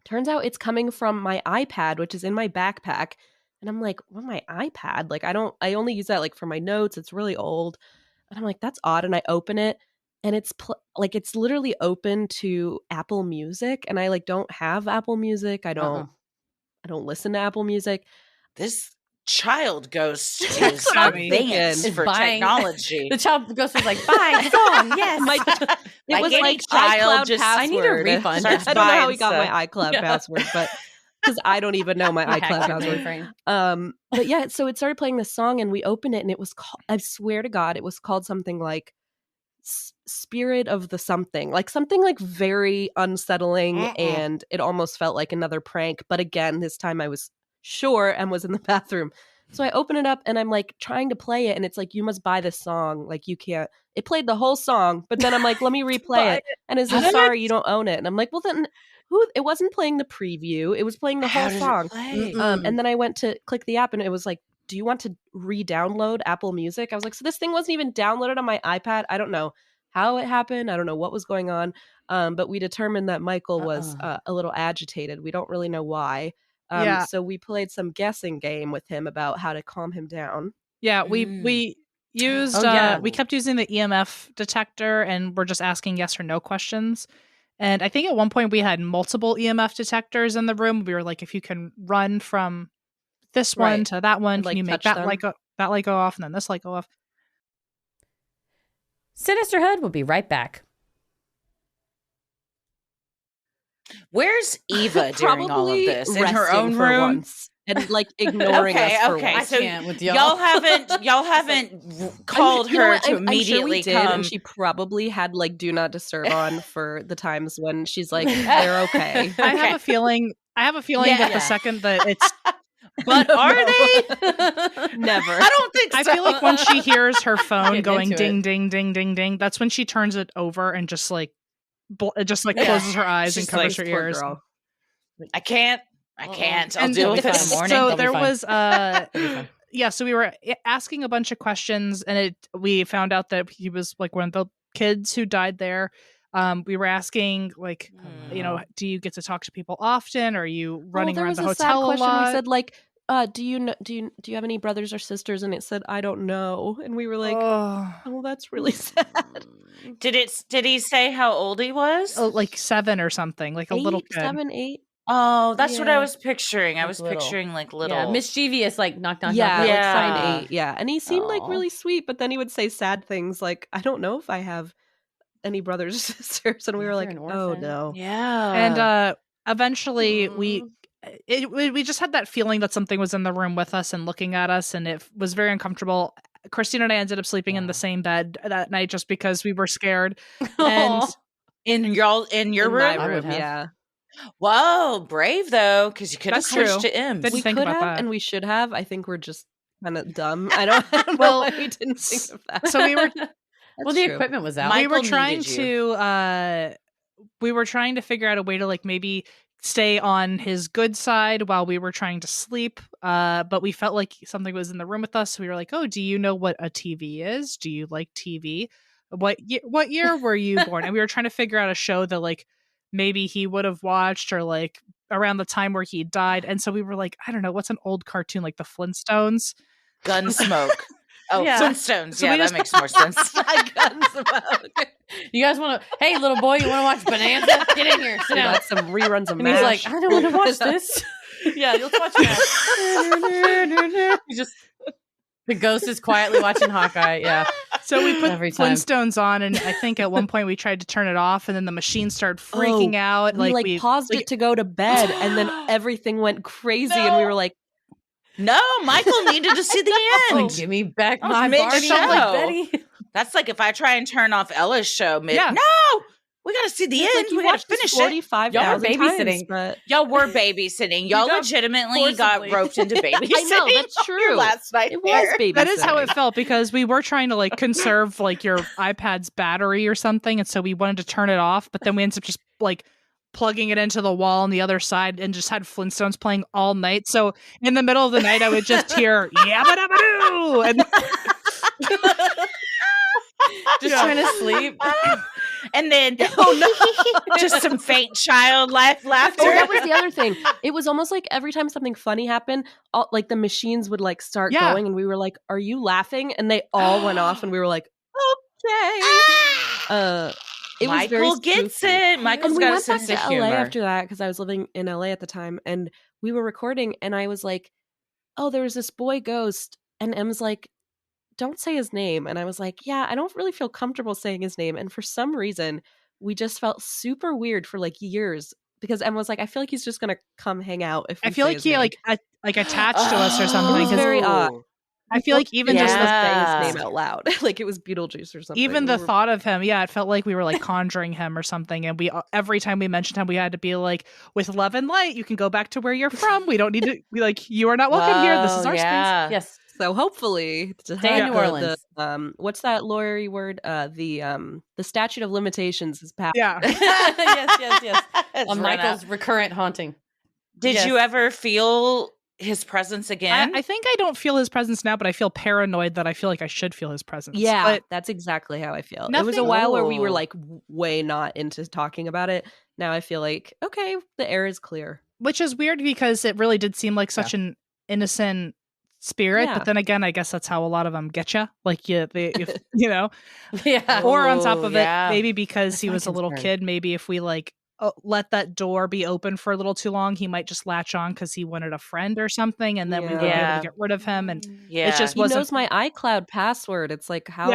Speaker 3: Turns out it's coming from my iPad, which is in my backpack. And I'm like, well, my iPad? Like, I only use that like for my notes. It's really old. And I'm like, that's odd. And I open it and it's it's literally open to Apple Music. And I like don't have Apple Music. I don't listen to Apple Music.
Speaker 2: This child ghost is
Speaker 3: what I'm
Speaker 2: advanced for technology.
Speaker 1: The child ghost was like, buy song, yes.
Speaker 3: It was like iCloud password.
Speaker 1: I need a refund.
Speaker 3: I don't know how he got my iCloud password, but because I don't even know my iCloud password. But yeah, so it started playing this song and we opened it and it was called, I swear to God, it was called something like Spirit of the something like very unsettling. And it almost felt like another prank. But again, this time I was sure, Em was in the bathroom. So I open it up and I'm like trying to play it, and it's like, you must buy this song. Like, you can't. It played the whole song, but then I'm like, let me replay it. And it says, sorry, you don't own it. And I'm like, well, then it wasn't playing the preview. It was playing the whole song. And then I went to click the app and it was like, do you want to re-download Apple Music? I was like, so this thing wasn't even downloaded on my iPad. I don't know how it happened. I don't know what was going on. But we determined that Michael was a little agitated. We don't really know why. So we played some guessing game with him about how to calm him down.
Speaker 4: Yeah, we used we kept using the EMF detector, and we're just asking yes or no questions. And I think at one point we had multiple EMF detectors in the room. We were like, if you can run from this one to that one, can you make that light go off, and then this light go off?
Speaker 1: Sinisterhood will be right back.
Speaker 2: Where's Eva during all of this? In her own room?
Speaker 3: Once, and like ignoring us for once.
Speaker 2: So y'all haven't called her to immediately come.
Speaker 3: And she probably had like do not disturb on for the times when she's like, they're okay.
Speaker 4: I have a feeling that the second that it's
Speaker 2: but are they?
Speaker 3: Never.
Speaker 2: I don't think so.
Speaker 4: I feel like when she hears her phone going ding, ding, ding, ding, ding, that's when she turns it over and just closes her eyes and covers her ears.
Speaker 2: I can't. I'll deal with it in the morning.
Speaker 4: So there was so we were asking a bunch of questions, and we found out that he was like one of the kids who died there. We were asking like, do you get to talk to people often? Are you running around the hotel a lot?
Speaker 3: We said like, do you have any brothers or sisters? And it said, I don't know. And we were like, oh, that's really sad.
Speaker 2: Did he say how old he was?
Speaker 4: Oh, like 7 or something, like
Speaker 3: 8,
Speaker 4: a little kid.
Speaker 3: 7, 8.
Speaker 2: Oh, that's what I was picturing. I was picturing like little
Speaker 1: mischievous, like knock.
Speaker 3: Like 7, 8. Yeah, and he seemed like really sweet, but then he would say sad things like, I don't know if I have any brothers or sisters, and we were like, oh no.
Speaker 2: Yeah.
Speaker 4: And eventually we just had that feeling that something was in the room with us and looking at us, and it was very uncomfortable. Christina and I ended up sleeping in the same bed that night just because we were scared. And
Speaker 2: in your room?
Speaker 3: My room, yeah.
Speaker 2: Whoa, brave though, because you could have switched to M's.
Speaker 3: We could have, and we should have. I think we're just kind of dumb. I don't know why we didn't think of that.
Speaker 4: So we were
Speaker 1: the equipment was out.
Speaker 2: Michael
Speaker 4: we were trying to figure out a way to like maybe stay on his good side while we were trying to sleep. But we felt like something was in the room with us. So we were like, oh, do you know what a TV is? Do you like TV? What year were you born? And we were trying to figure out a show that like maybe he would have watched, or like around the time where he died. And so we were like, I don't know, what's an old cartoon, like the Flintstones?
Speaker 2: Gunsmoke. Oh, yeah. Flintstones. So that makes more sense.
Speaker 3: Gunsmoke.
Speaker 1: You guys want to? Hey, little boy, you want to watch Bonanza? Get in here. Sit down.
Speaker 3: Got some reruns of
Speaker 1: and
Speaker 3: MASH.
Speaker 1: He's like, I don't want to watch this. Yeah, let's watch that. He just the ghost is quietly watching Hawkeye. Yeah.
Speaker 4: So we put Flintstones on, and I think at one point we tried to turn it off, and then the machine started freaking out.
Speaker 3: We paused it to go to bed, and then everything went crazy, and we were like,
Speaker 2: no, Michael needed to see the end.
Speaker 1: Like, give me back my Barney.
Speaker 2: Betty. That's like if I try and turn off Ella's show No, we got to see the end. We got to finish it.
Speaker 3: 45,000 babysitting. But...
Speaker 2: Y'all were babysitting. Y'all legitimately got roped into babysitting.
Speaker 3: I know, that's true.
Speaker 2: Last night
Speaker 3: it was babysitting.
Speaker 4: That is how it felt, because we were trying to like conserve like your iPad's battery or something, and so we wanted to turn it off, but then we ended up just like plugging it into the wall on the other side and just had Flintstones playing all night. So in the middle of the night, I would just hear yabba dabba doo, and
Speaker 1: just trying to sleep.
Speaker 2: And then, just some faint child laughter.
Speaker 3: Oh, that was the other thing. It was almost like every time something funny happened, like the machines would like start going, and we were like, "Are you laughing?" And they all went off, and we were like, "Okay." It was very
Speaker 2: Michael gets it. Michael's got a sense of humor.
Speaker 3: LA after that, because I was living in LA at the time, and we were recording, and I was like, "Oh, there was this boy ghost," and Em's like, don't say his name. And I was like, yeah, I don't really feel comfortable saying his name. And for some reason, we just felt super weird for like years, because Emma was like, I feel like he's just going to come hang out. If
Speaker 4: I feel like he like attached to us or something.
Speaker 3: It was very odd.
Speaker 4: I feel like even just the
Speaker 3: saying his name out loud, like it was Beetlejuice or something.
Speaker 4: even the thought of him, it felt like we were like conjuring him or something. And we every time we mentioned him, we had to be like, with love and light, you can go back to where you're from. We don't need to be like, you are not welcome here. This is our space.
Speaker 1: Yes.
Speaker 3: So hopefully,
Speaker 1: Stay in New Orleans.
Speaker 3: What's that lawyery word? The statute of limitations is passed.
Speaker 4: Yeah.
Speaker 1: yes. Michael's recurrent haunting.
Speaker 2: Did you ever feel his presence again?
Speaker 4: I think I don't feel his presence now, but I feel paranoid that I feel like I should feel his presence.
Speaker 3: Yeah,
Speaker 4: but
Speaker 3: that's exactly how I feel.
Speaker 4: Nothing-
Speaker 3: It was a while where we were like way not into talking about it. Now I feel like, okay, the air is clear.
Speaker 4: Which is weird because it really did seem like such an innocent spirit.
Speaker 3: Yeah.
Speaker 4: But then again, I guess that's how a lot of them get you. Like, you know,
Speaker 1: Yeah.
Speaker 4: or on top of
Speaker 2: yeah.
Speaker 4: it, maybe because
Speaker 1: That's
Speaker 4: he
Speaker 1: my
Speaker 4: was a little
Speaker 1: concern.
Speaker 4: kid, maybe if we like let that door be open for a little too long, he might just latch on because he wanted a friend or something, and then we would be able
Speaker 2: Yeah.
Speaker 4: to get rid of him. And
Speaker 2: Yeah.
Speaker 4: it just
Speaker 3: He
Speaker 4: wasn't.
Speaker 3: knows my iCloud password. It's like, how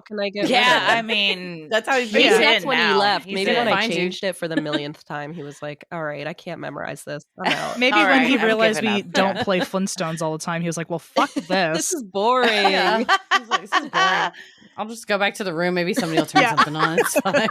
Speaker 3: can I get rid of
Speaker 2: Yeah,
Speaker 3: it?
Speaker 2: I mean,
Speaker 1: That's how he's
Speaker 3: Maybe
Speaker 2: he's
Speaker 3: that's
Speaker 2: in
Speaker 3: when
Speaker 2: now.
Speaker 3: he left.
Speaker 2: He's
Speaker 3: Maybe
Speaker 2: in.
Speaker 3: when I
Speaker 1: Find you.
Speaker 3: changed it for the millionth time, he was like, all right, I can't memorize this. I'm out.
Speaker 4: Maybe
Speaker 2: All
Speaker 4: when
Speaker 2: right,
Speaker 4: he
Speaker 2: I've
Speaker 4: realized
Speaker 2: given
Speaker 4: we
Speaker 2: up.
Speaker 4: don't play Flintstones all the time, he was like, well, fuck this.
Speaker 3: This is boring.
Speaker 1: Yeah. He's like, this is boring. I'll just go back to the room. Maybe somebody will turn something on. It's fine.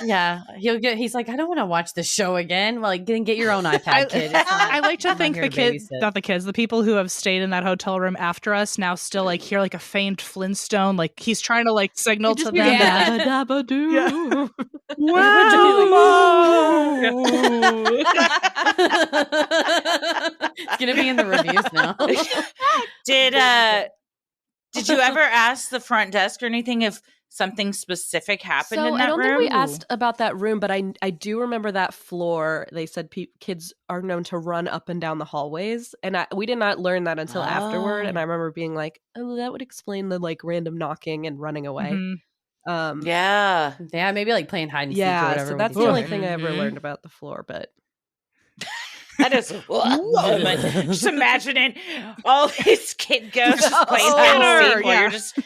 Speaker 1: Yeah. He's like, I don't want to watch this show again. Well, like, get your own iPad, kid. It's fine.
Speaker 4: I like to
Speaker 1: I'm
Speaker 4: think
Speaker 1: not here to babysit.
Speaker 4: the people who have stayed in that hotel room after us now still like hear like a faint Flintstone, like he's trying to like signal to them. that-
Speaker 3: Dabba-dabba-doo.
Speaker 4: Yeah.
Speaker 1: It's gonna be in the reviews now.
Speaker 2: Did you ever ask the front desk or anything if something specific happened in that
Speaker 3: I don't
Speaker 2: room?
Speaker 3: think we asked about that room, but I do remember that floor. They said kids are known to run up and down the hallways, and we did not learn that until afterward. And I remember being like, "Oh, that would explain the like random knocking and running away."
Speaker 4: Mhm.
Speaker 2: Yeah.
Speaker 1: Yeah, maybe like playing hide and seek or
Speaker 3: Yeah,
Speaker 1: whatever.
Speaker 3: so
Speaker 1: with
Speaker 3: that's
Speaker 1: each
Speaker 3: the only
Speaker 1: other.
Speaker 3: thing I ever
Speaker 2: Mhm.
Speaker 3: learned about the floor. But
Speaker 2: I just just imagining all these kid ghosts just playing hide and seek while you're just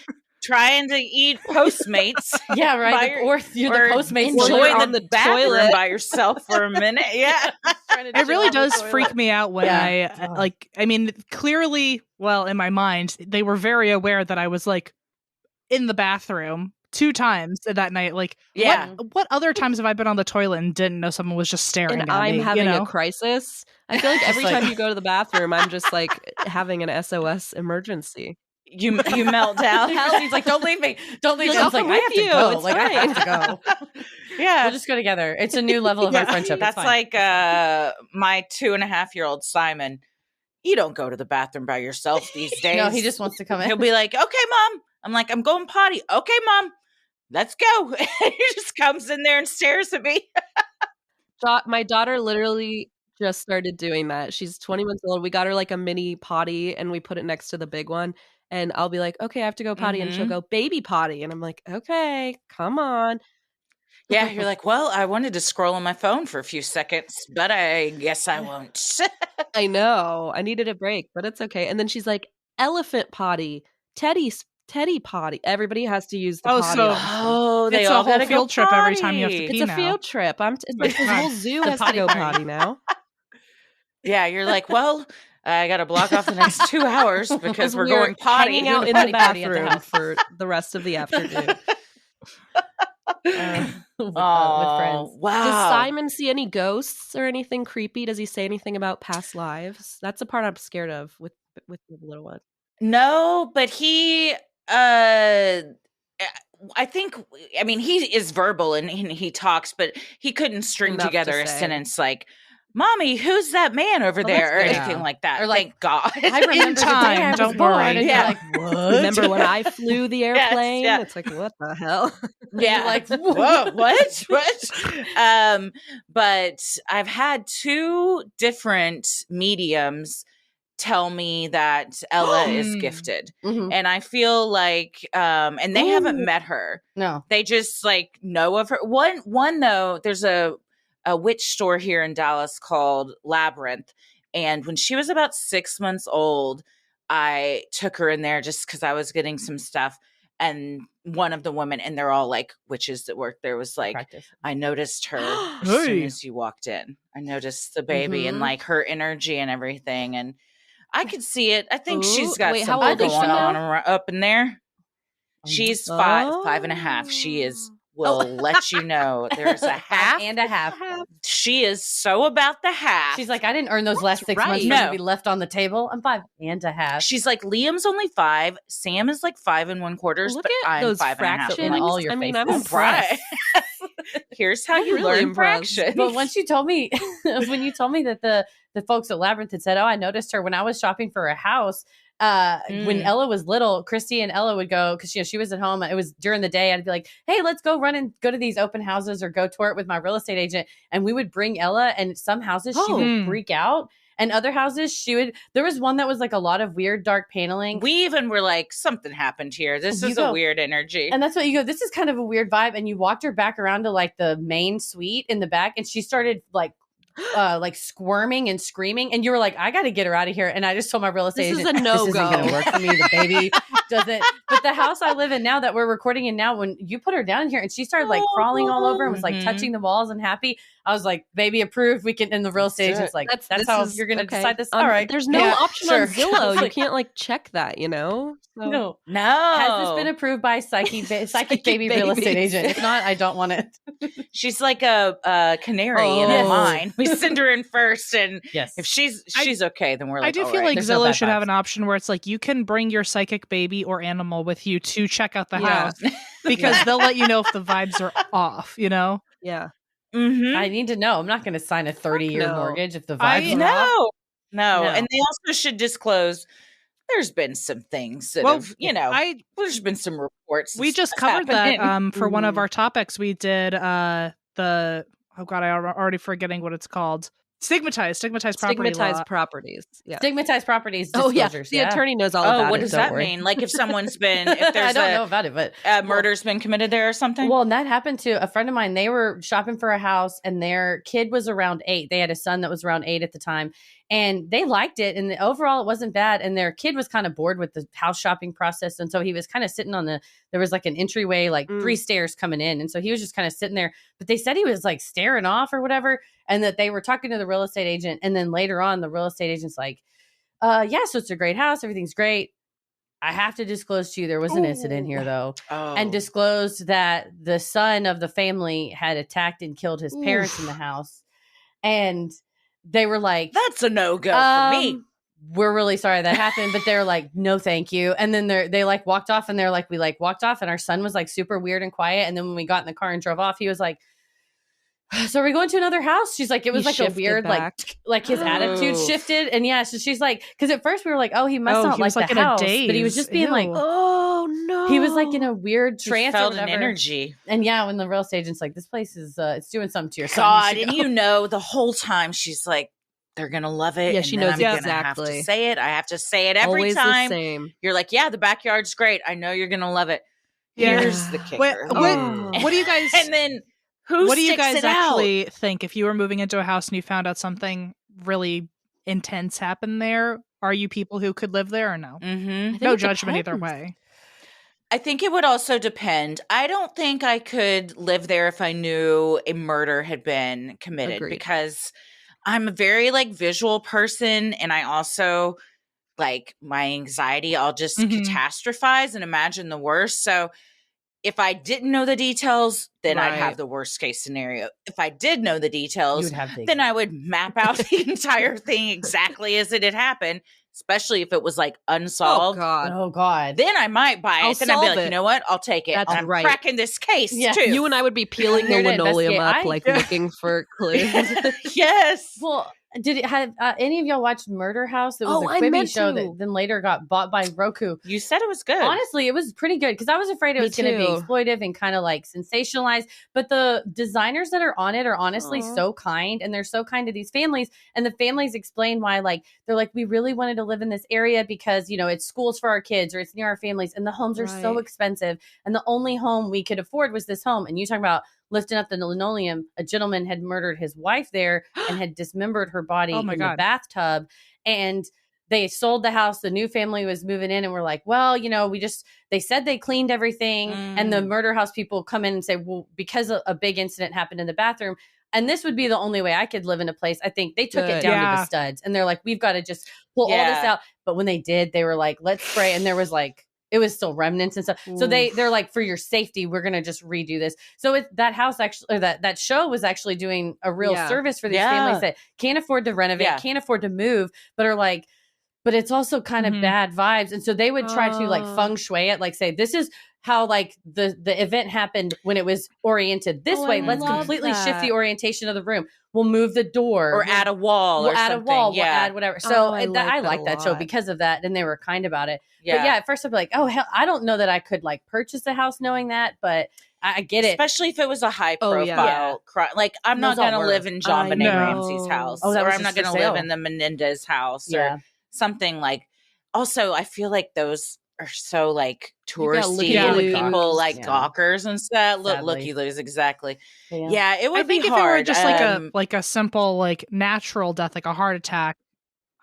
Speaker 2: trying to eat Postmates.
Speaker 1: Yeah, right.
Speaker 2: By
Speaker 1: Or you're the Postmates.
Speaker 2: enjoy
Speaker 3: on
Speaker 2: the
Speaker 3: the
Speaker 2: bathroom
Speaker 3: toilet.
Speaker 2: by yourself for a minute. Yeah.
Speaker 4: It really does freak me out when
Speaker 1: Yeah.
Speaker 4: I mean, clearly, well, in my mind, they were very aware that I was like in the bathroom 2 times that night. Like,
Speaker 2: Yeah.
Speaker 4: what other times have I been on the toilet and didn't know someone was just staring
Speaker 3: and
Speaker 4: at
Speaker 3: I'm
Speaker 4: me?
Speaker 3: having
Speaker 4: you know?
Speaker 3: a crisis. I feel like every time you go to the bathroom, I'm just like having an SOS emergency.
Speaker 2: You melt down.
Speaker 1: He's like, don't leave me. Don't leave me.
Speaker 3: Like,
Speaker 1: I was
Speaker 3: I'll
Speaker 1: like,
Speaker 3: come
Speaker 1: I
Speaker 3: with
Speaker 1: have to
Speaker 3: you.
Speaker 1: go.
Speaker 3: It's
Speaker 1: Like, I have to go.
Speaker 2: Yeah.
Speaker 1: We'll just go together. It's a new level of our friendship. It's
Speaker 2: That's
Speaker 1: fine.
Speaker 2: like my 2.5-year-old Simon. You don't go to the bathroom by yourself these days.
Speaker 1: No, he just wants to come in.
Speaker 2: He'll be like, okay, Mom. I'm like, I'm going potty. Okay, Mom. Let's go. He just comes in there and stares at me.
Speaker 3: My daughter literally just started doing that. She's 20 months old. We got her like a mini potty and we put it next to the big one. And I'll be like, okay, I have to go potty. And she'll go, baby potty. And I'm like, okay, come on.
Speaker 2: Yeah, you're like, well, I wanted to scroll on my phone for a few seconds, but I guess I won't.
Speaker 3: I know. I needed a break, but it's okay. And then she's like, elephant potty, teddy potty. Everybody has to use the potty.
Speaker 2: They
Speaker 4: It's
Speaker 2: all
Speaker 4: a whole
Speaker 2: gotta
Speaker 4: field
Speaker 2: go
Speaker 4: trip every time you have to
Speaker 2: potty.
Speaker 4: pee.
Speaker 3: It's a
Speaker 4: now.
Speaker 3: field trip. It's like this whole zoo has to
Speaker 1: potty
Speaker 3: go
Speaker 1: party.
Speaker 3: potty now.
Speaker 2: Yeah, you're like, well, I got to block off the next 2 hours because we're going potty.
Speaker 3: hanging out in the
Speaker 1: potty party at the
Speaker 3: bathroom
Speaker 1: house.
Speaker 3: for the rest of the afternoon.
Speaker 1: with friends.
Speaker 2: Wow.
Speaker 3: Does Simon see any ghosts or anything creepy? Does he say anything about past lives? That's the part I'm scared of with the little one.
Speaker 2: No, but he I think, I mean, he is verbal and he talks, but he couldn't string
Speaker 3: Enough to
Speaker 2: together a
Speaker 3: say.
Speaker 2: sentence like, Mommy, who's that man over
Speaker 3: Well,
Speaker 2: there? Or
Speaker 3: that's
Speaker 2: anything
Speaker 1: good.
Speaker 2: like that.
Speaker 1: Or like,
Speaker 2: Thank God.
Speaker 1: I remember the day
Speaker 4: time,
Speaker 1: I was
Speaker 4: don't
Speaker 1: born.
Speaker 4: worry.
Speaker 1: And
Speaker 2: Yeah.
Speaker 1: you're like, what?
Speaker 3: Remember when I flew the airplane?
Speaker 2: yeah.
Speaker 3: It's like, what the hell?
Speaker 2: Yeah.
Speaker 1: Like,
Speaker 2: whoa, what? But I've had 2 different mediums tell me that Ella is gifted.
Speaker 1: Mhm.
Speaker 2: And I feel like, and they haven't met her.
Speaker 1: No.
Speaker 2: They just like know of her. One though, there's a witch store here in Dallas called Labyrinth. And when she was about 6 months old, I took her in there just because I was getting some stuff. And one of the women, and they're all like witches that work there, was like,
Speaker 1: Practice.
Speaker 2: I noticed her as soon
Speaker 4: Hey.
Speaker 2: as you walked in. I noticed the baby and like her energy and everything. And I could see it. I think
Speaker 3: Ooh,
Speaker 2: she's got
Speaker 3: wait, how
Speaker 2: something
Speaker 1: old is
Speaker 2: going
Speaker 1: she
Speaker 2: on
Speaker 1: now?
Speaker 2: up in there.
Speaker 1: Oh,
Speaker 2: She's
Speaker 3: no.
Speaker 2: 5.5. She is. Will let you know there's a half.
Speaker 1: 5.5.
Speaker 2: She is so about the half.
Speaker 1: She's like, I didn't earn those last 6 months
Speaker 3: right.
Speaker 1: for
Speaker 2: No.
Speaker 1: to be left on the table. I'm 5.5.
Speaker 2: She's like, Liam's only 5. Sam is like 5 1/4.
Speaker 3: Look
Speaker 2: but
Speaker 3: at
Speaker 2: I'm
Speaker 3: those
Speaker 2: 5.5.
Speaker 3: fractions.
Speaker 1: in all your
Speaker 3: I mean,
Speaker 1: faces.
Speaker 3: I'm impressed.
Speaker 2: Right. Here's how
Speaker 3: I'm
Speaker 2: you
Speaker 3: really
Speaker 2: learn
Speaker 3: impressed.
Speaker 2: fractions.
Speaker 1: But once you told me, when you told me that the folks at Labyrinth had said, oh, I noticed her when I was shopping for a house. When Ella was little, Christy and Ella would go because she was at home. It was during the day. I'd be like, hey, let's go run and go to these open houses or go tour it with my real estate agent. And we would bring Ella, and some houses she would freak out. And other houses there was one that was like a lot of weird dark paneling.
Speaker 2: We even were like, something happened here. This is a weird energy.
Speaker 1: And that's what you go, this is kind of a weird vibe. And you walked her back around to like the main suite in the back, and she started like squirming and screaming, and you were like, I got to get her out of here. And I just told my real estate
Speaker 3: This is
Speaker 1: agent,
Speaker 3: a no-go.
Speaker 1: this isn't going to work for me. The baby doesn't. But the house I live in now that we're recording in now, when you put her down here and she started like crawling all over and was like touching the walls and happy, I was like, baby approved. We can. And the real estate agent's like, that's how you're going to decide this. All right.
Speaker 3: There's no option on Zillow.
Speaker 1: Like,
Speaker 3: you can't like check that, you know? So.
Speaker 2: No.
Speaker 1: Has this been approved by psychic baby real estate agent? If not, I don't want it.
Speaker 2: She's like a canary in a mine. We send her in first, and if she's okay, then we're like,
Speaker 4: I do
Speaker 2: all
Speaker 4: feel
Speaker 2: right.
Speaker 4: like Zillow should have an option where it's like you can bring your psychic baby or animal with you to check out the house because they'll let you know if the vibes are off, you know?
Speaker 3: Yeah.
Speaker 2: Mm-hmm.
Speaker 1: I need to know. I'm not going to sign a 30-year mortgage if the vibes are off.
Speaker 2: No. And they also should disclose there's been some things that have, there's been some reports.
Speaker 4: We just covered that for one of our topics. We did I already forgetting what it's called. Stigmatized
Speaker 3: properties. Yeah.
Speaker 1: Stigmatized properties.
Speaker 3: Oh yeah, the attorney knows all about it.
Speaker 2: What does that mean? Like if someone's been, if there's
Speaker 1: I don't know about it, but
Speaker 2: murder's been committed there or something.
Speaker 1: Well, and that happened to a friend of mine. They were shopping for a house, and their kid was around 8. They had a son that was around 8 at the time, and they liked it. And overall, it wasn't bad. And their kid was kind of bored with the house shopping process, and so he was kind of sitting there was like an entryway, like 3 stairs coming in, and so he was just kind of sitting there. But they said he was like staring off or whatever. And that they were talking to the real estate agent. And then later on, the real estate agent's like, so it's a great house. Everything's great. I have to disclose to you, there was an incident here, though. And disclosed that the son of the family had attacked and killed his parents in the house. And they were like,
Speaker 2: that's a no-go for me.
Speaker 1: We're really sorry that happened. But they're like, no, thank you. And then they like walked off, and they're like, we like walked off, and our son was like super weird and quiet. And then when we got in the car and drove off, he was like, so are we going to another house? She's like, it was like a weird, like his attitude shifted. And so she's like, because at first we were like, he must not like the house. But he was just being like,
Speaker 3: oh no.
Speaker 1: He was like in a weird trance.
Speaker 2: Felt an energy.
Speaker 1: And when the real estate agent's like, this place is, it's doing something to your son.
Speaker 2: God, and the whole time she's like, they're going to love it.
Speaker 3: Yeah, she knows exactly.
Speaker 2: I have to say it. I have to say it every
Speaker 3: Always
Speaker 2: time.
Speaker 3: The same.
Speaker 2: You're like, the backyard's great. I know you're going to love it. Here's the kicker.
Speaker 4: What do you guys...
Speaker 2: And then...
Speaker 4: What do you guys actually think if you were moving into a house and you found out something really intense happened there? Are you people who could live there or no?
Speaker 2: Mm-hmm.
Speaker 4: No judgment either way.
Speaker 2: I think it would also depend. I don't think I could live there if I knew a murder had been committed.
Speaker 3: Agreed.
Speaker 2: Because I'm a very visual person, and I also my anxiety. I'll just catastrophize and imagine the worst. So if I didn't know the details, then I'd have the worst case scenario. If I did know the details, then I would map out the entire thing exactly as it had happened, especially if it was unsolved.
Speaker 1: Oh God.
Speaker 2: Then I might buy it. Then I'd be like, you know what? I'll take it.
Speaker 3: That's
Speaker 2: I'm
Speaker 3: right.
Speaker 2: cracking this case too.
Speaker 3: You and I would be peeling the linoleum up, looking for clues.
Speaker 2: Yes.
Speaker 1: Well, did it have any of y'all watched Murder House? It was a Quibi show that then later got bought by Roku.
Speaker 2: You said it was good.
Speaker 1: Honestly, it was pretty good because I was afraid it was going to be exploitive and kind of sensationalized. But the designers that are on it are honestly so kind, and they're so kind to these families. And the families explain why, they're like, we really wanted to live in this area because it's schools for our kids or it's near our families, and the homes are so expensive, and the only home we could afford was this home. And you talking about lifting up the linoleum, a gentleman had murdered his wife there and had dismembered her body in the bathtub. And they sold the house. The new family was moving in, and we're like, well, they said they cleaned everything. And the murder house people come in and say, well, because a big incident happened in the bathroom, And this would be the only way I could live in a place. I think they took it down to the studs, and they're like, we've got to just pull all this out. But when they did, they were like, let's spray. And there was like, it was still remnants and stuff. So they're like, for your safety, we're going to just redo this. So that house actually, or that show was actually doing a real service for these families that can't afford to renovate, can't afford to move, but are like, but it's also kind of bad vibes. And so they would try to like feng shui it, like say, this is how like the event happened when it was oriented this way. Let's completely shift the orientation of the room. We'll move the door.
Speaker 2: Or add a wall.
Speaker 1: We'll add a wall. We'll add whatever. So I like that show because of that. And they were kind about it. Yeah. But yeah, at first I'd be like, oh, hell, I don't know that I could like purchase a house knowing that, but I get it.
Speaker 2: Especially if it was a high profile crime. Like, I'm not going to live in John Benet Ramsey's house. Or I'm not going to live in the Menendez house or something like. Also, I feel like those are so like touristy with people like gawkers and stuff. Looky-loos, exactly. Yeah, it would be hard.
Speaker 4: If it were just like a simple like natural death, like a heart attack,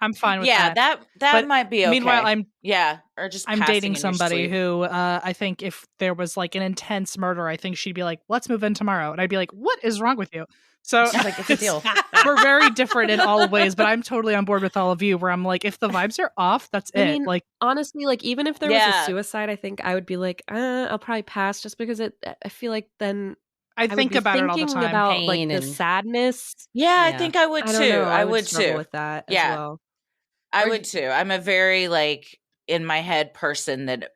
Speaker 4: I'm fine with that.
Speaker 2: Yeah, that might be okay.
Speaker 4: Meanwhile, I'm
Speaker 2: dating
Speaker 4: somebody who I think if there was like an intense murder, I think she'd be like, let's move in tomorrow. And I'd be like, what is wrong with you? So
Speaker 1: like, it's a deal.
Speaker 4: We're very different in all ways, but I'm totally on board with all of you where I'm like, if the vibes are off, that's it. Mean,
Speaker 3: like, honestly, like even if there was a suicide, I think I would be like, I'll probably pass just because I feel like then
Speaker 4: I think about it all the time.
Speaker 3: About pain like the sadness.
Speaker 2: Yeah, I think I would too. I would too
Speaker 3: with that as well.
Speaker 2: I would too. I'm a very like in my head person that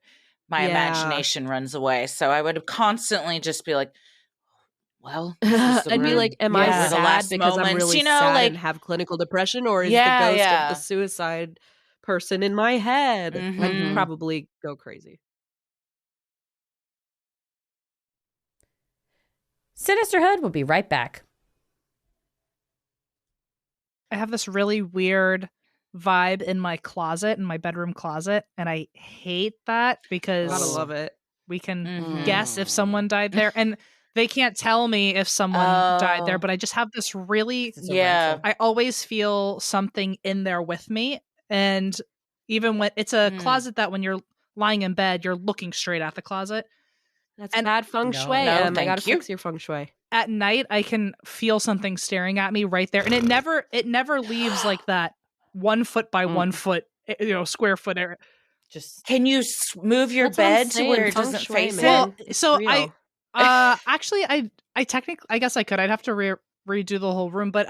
Speaker 2: my imagination runs away. So I would constantly just be like, well,
Speaker 3: I'd be like, am I sad because I'm really sad and have clinical depression, or is the ghost of the suicide person in my head? I'd probably go crazy.
Speaker 1: Sinisterhood will be right back.
Speaker 4: I have this really weird vibe in my closet, in my bedroom closet, and I hate that because
Speaker 3: gotta love it.
Speaker 4: We can guess if someone died there, and they can't tell me if someone died there, but I just have this really I always feel something in there with me, and even when it's a closet that when you're lying in bed, you're looking straight at the closet.
Speaker 3: That's bad feng shui. I gotta fix your feng shui.
Speaker 4: At night, I can feel something staring at me right there, and it never leaves like that 1 foot by 1 foot, square foot area.
Speaker 2: Just can you move your bed to where it doesn't face it?
Speaker 4: Well, so actually, I technically, I guess I could. I'd have to redo the whole room, but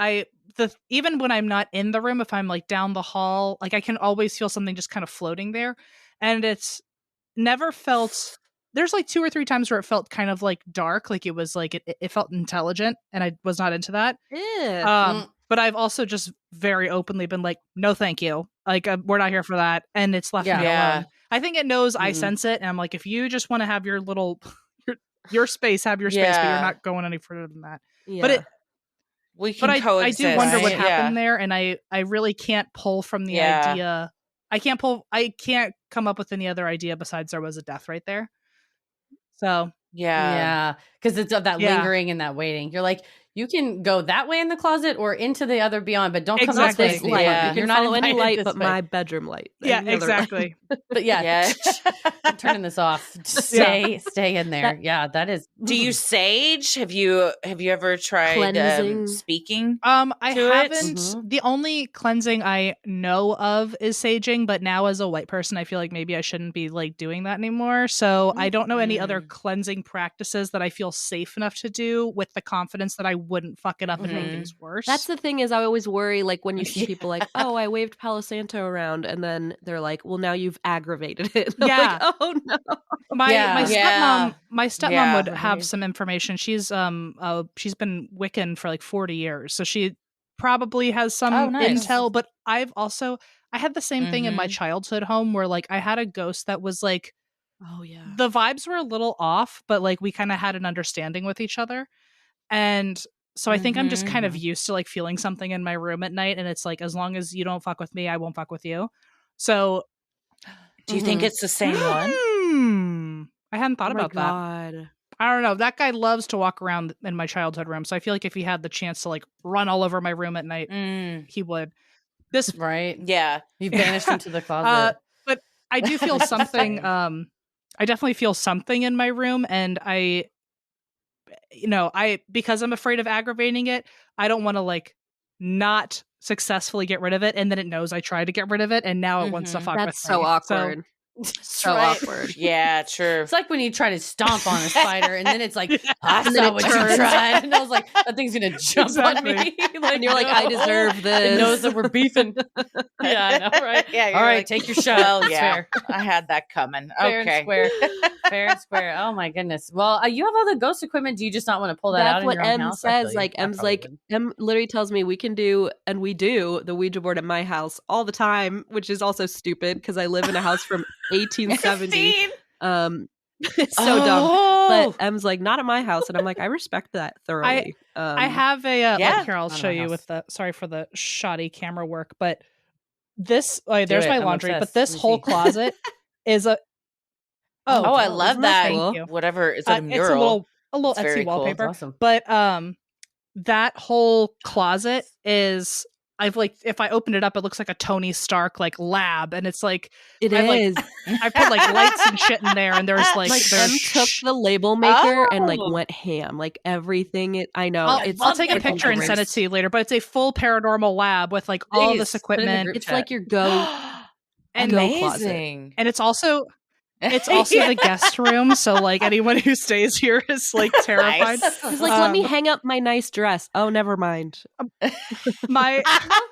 Speaker 4: even when I'm not in the room, if I'm like down the hall, like I can always feel something just kind of floating there, and it's never felt. There's like 2 or 3 times where it felt kind of like dark, like it was like it felt intelligent, and I was not into that. But I've also just very openly been like, no, thank you. Like we're not here for that, and it's left me alone. I think it knows I sense it, and I'm like, if you just want to have your little your space, have your space, but you're not going any further than that. But
Speaker 2: we can coexist.
Speaker 4: I do wonder what happened there, and I really can't pull from the idea. I can't come up with any other idea besides there was a death right there. So
Speaker 1: because it's that lingering and that waiting. You're like, you can go that way in the closet or into the other beyond, but don't come out this light.
Speaker 3: You can follow any light but my bedroom light.
Speaker 4: Yeah, exactly.
Speaker 1: But I'm turning this off. Stay in there. Yeah, that is.
Speaker 2: Do you sage? Have you ever tried speaking?
Speaker 4: I haven't. The only cleansing I know of is saging, but now as a white person, I feel like maybe I shouldn't be like doing that anymore. So I don't know any other cleansing practices that I feel safe enough to do with the confidence that I wouldn't fuck it up and make things worse.
Speaker 3: That's the thing, is I always worry, like when you see people like, oh, I waved Palo Santo around, and then they're like, well, now you've aggravated it. Like, oh no.
Speaker 4: My stepmom would have some information. She's been Wiccan for like 40 years, so she probably has some intel. But I had the same thing in my childhood home where like I had a ghost that was like, the vibes were a little off, but like we kind of had an understanding with each other. And so I think I'm just kind of used to like feeling something in my room at night, and it's like, as long as you don't fuck with me, I won't fuck with you. So
Speaker 2: do you think it's the same one?
Speaker 4: I hadn't thought about that. I don't know. That guy loves to walk around in my childhood room, so I feel like if he had the chance to like run all over my room at night, he would. This
Speaker 1: right?
Speaker 2: Yeah,
Speaker 1: you banished him to the closet.
Speaker 4: But I do feel something. I definitely feel something in my room, and because I'm afraid of aggravating it, I don't want to like not successfully get rid of it, and then it knows I tried to get rid of it, and now it wants to fuck with me.
Speaker 3: That's so awkward. So
Speaker 1: right.
Speaker 3: awkward.
Speaker 2: Yeah, true.
Speaker 1: It's like when you try to stomp on a spider and then it's like, I
Speaker 3: And
Speaker 1: saw
Speaker 3: then
Speaker 1: what
Speaker 3: it
Speaker 1: you
Speaker 3: turns.
Speaker 1: tried. And I was like, that thing's going to jump on me. Like,
Speaker 3: And you're like, I deserve this.
Speaker 1: It knows that we're beefing. Yeah, I know, right?
Speaker 2: Yeah,
Speaker 1: All right,
Speaker 2: like,
Speaker 1: take your shot.
Speaker 2: well,
Speaker 1: That's
Speaker 2: yeah,
Speaker 1: fair.
Speaker 2: I had that coming.
Speaker 1: Fair
Speaker 2: Okay.
Speaker 1: and square. Fair and square. Oh my goodness. Well, you have all the ghost equipment. Do you just not want to pull that out
Speaker 3: That's
Speaker 1: in
Speaker 3: what
Speaker 1: your own
Speaker 3: M
Speaker 1: house? I feel
Speaker 3: says.
Speaker 1: you.
Speaker 3: Like
Speaker 1: I
Speaker 3: M's
Speaker 1: probably
Speaker 3: like
Speaker 1: would.
Speaker 3: M literally tells me we can do, and we do the Ouija board at my house all the time, which is also stupid because I live in a house from 1870. It's so dumb. But M's like, not at my house, and I'm like, I respect that thoroughly.
Speaker 4: I have a
Speaker 2: yeah,
Speaker 4: here I'll
Speaker 1: not
Speaker 4: show
Speaker 1: my
Speaker 4: you
Speaker 1: house.
Speaker 4: with the sorry for the shoddy camera work, but this there's
Speaker 1: it.
Speaker 4: my
Speaker 1: I'm
Speaker 4: laundry,
Speaker 1: obsessed.
Speaker 4: but this
Speaker 1: Let me
Speaker 4: whole
Speaker 1: see.
Speaker 4: closet is a
Speaker 2: Oh, I
Speaker 3: dope.
Speaker 2: love
Speaker 3: Isn't that
Speaker 2: that.
Speaker 3: cool?
Speaker 4: you.
Speaker 2: Whatever. Is it a
Speaker 4: it's
Speaker 2: mural?
Speaker 4: a little
Speaker 2: It's very
Speaker 4: Etsy
Speaker 2: cool.
Speaker 4: wallpaper.
Speaker 1: That's awesome.
Speaker 4: But that whole closet is I've like if I open it up, it looks like a Tony Stark like lab, and it's like
Speaker 3: It
Speaker 4: I, like,
Speaker 3: is.
Speaker 4: I put like lights and shit in there, and there's like
Speaker 3: Like M
Speaker 4: there's
Speaker 3: took the label maker and like
Speaker 2: Oh.
Speaker 3: went ham. Like everything. I know.
Speaker 4: I'll take a picture and send it to you later, but it's a full paranormal lab with like all this
Speaker 1: Please, put it in the
Speaker 4: equipment.
Speaker 1: group
Speaker 3: It's
Speaker 1: chat.
Speaker 3: like your go.
Speaker 4: And
Speaker 3: go closet.
Speaker 2: amazing.
Speaker 4: And it's also the guest room, so like anyone who stays here is like terrified.
Speaker 2: Nice.
Speaker 3: He's like, let me hang up my nice dress. Oh, never mind.
Speaker 4: My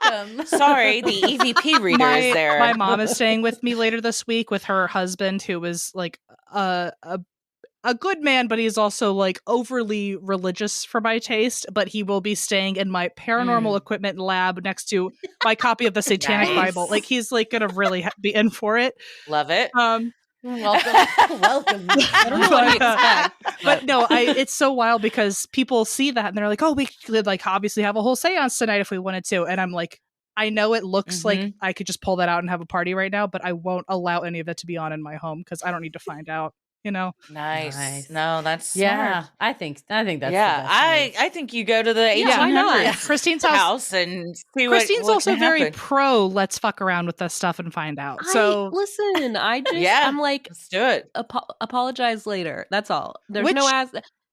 Speaker 1: Welcome.
Speaker 2: Sorry, the EVP reader is there.
Speaker 4: my mom is staying with me later this week with her husband, who is like a good man, but he's also like overly religious for my taste. But he will be staying in my paranormal equipment lab next to my copy of the Satanic
Speaker 2: Nice.
Speaker 4: Bible. Like he's like gonna really be in for it.
Speaker 2: Love it.
Speaker 1: Welcome. Welcome.
Speaker 3: I don't know what you expect.
Speaker 4: But no, it's so wild because people see that and they're like, oh, we could like obviously have a whole seance tonight if we wanted to. And I'm like, I know it looks like I could just pull that out and have a party right now, but I won't allow any of it to be on in my home because I don't need to find out, you know?
Speaker 2: Nice. No, that's
Speaker 1: Yeah,
Speaker 2: smart.
Speaker 1: I think that's
Speaker 2: Yeah,
Speaker 1: the best
Speaker 2: I think you go to the 1800s
Speaker 3: why not?
Speaker 4: Christine's
Speaker 2: and see
Speaker 4: Christine's
Speaker 2: what
Speaker 4: also
Speaker 2: can
Speaker 4: very
Speaker 2: happen.
Speaker 4: pro let's fuck around with this stuff and find out. So
Speaker 3: listen, I just,
Speaker 2: Yeah.
Speaker 3: I'm like,
Speaker 2: Let's do it.
Speaker 3: apologize later. That's all. There's
Speaker 4: Which-
Speaker 3: no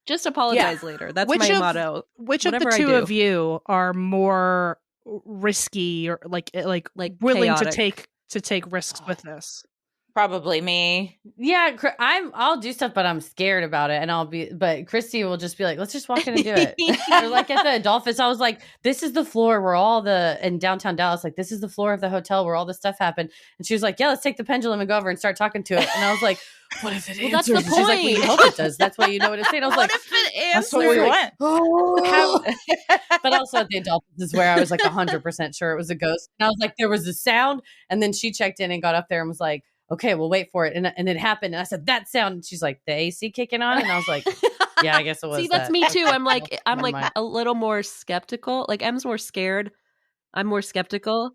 Speaker 3: just apologize later. That's
Speaker 4: Which
Speaker 3: my
Speaker 4: of-
Speaker 3: motto.
Speaker 4: which of the
Speaker 3: Whatever I
Speaker 4: two
Speaker 3: do.
Speaker 4: of you are more risky or like willing
Speaker 3: chaotic.
Speaker 4: to take risks with this?
Speaker 2: Probably me.
Speaker 1: Yeah, I'll do stuff, but I'm scared about it, and but Christy will just be like, "Let's just walk in and do it." Or like at the Adolphus, I was like, "This is the floor where in downtown Dallas, like this is the floor of the hotel where all this stuff happened." And she was like, "Yeah, let's take the pendulum and go over and start talking to it." And I was like, "What if it
Speaker 3: Well, that's
Speaker 1: answers?"
Speaker 3: the
Speaker 1: And she's like, "We
Speaker 3: point.
Speaker 1: hope it does. That's why you know what it's saying." I was like,
Speaker 2: if it
Speaker 1: "That's what we
Speaker 2: want?
Speaker 1: Oh. But also at the Adolphus is where I was like 100% sure it was a ghost. And I was like, there was a sound, and then she checked in and got up there and was like, okay, we'll wait for it. And it happened. And I said, that sound. And she's like, the AC kicking on? And I was like, yeah, I guess it was.
Speaker 3: See, that's
Speaker 1: that.
Speaker 3: me too. I'm like,
Speaker 1: Never mind.
Speaker 3: a little more skeptical. Like M's more scared. I'm more skeptical.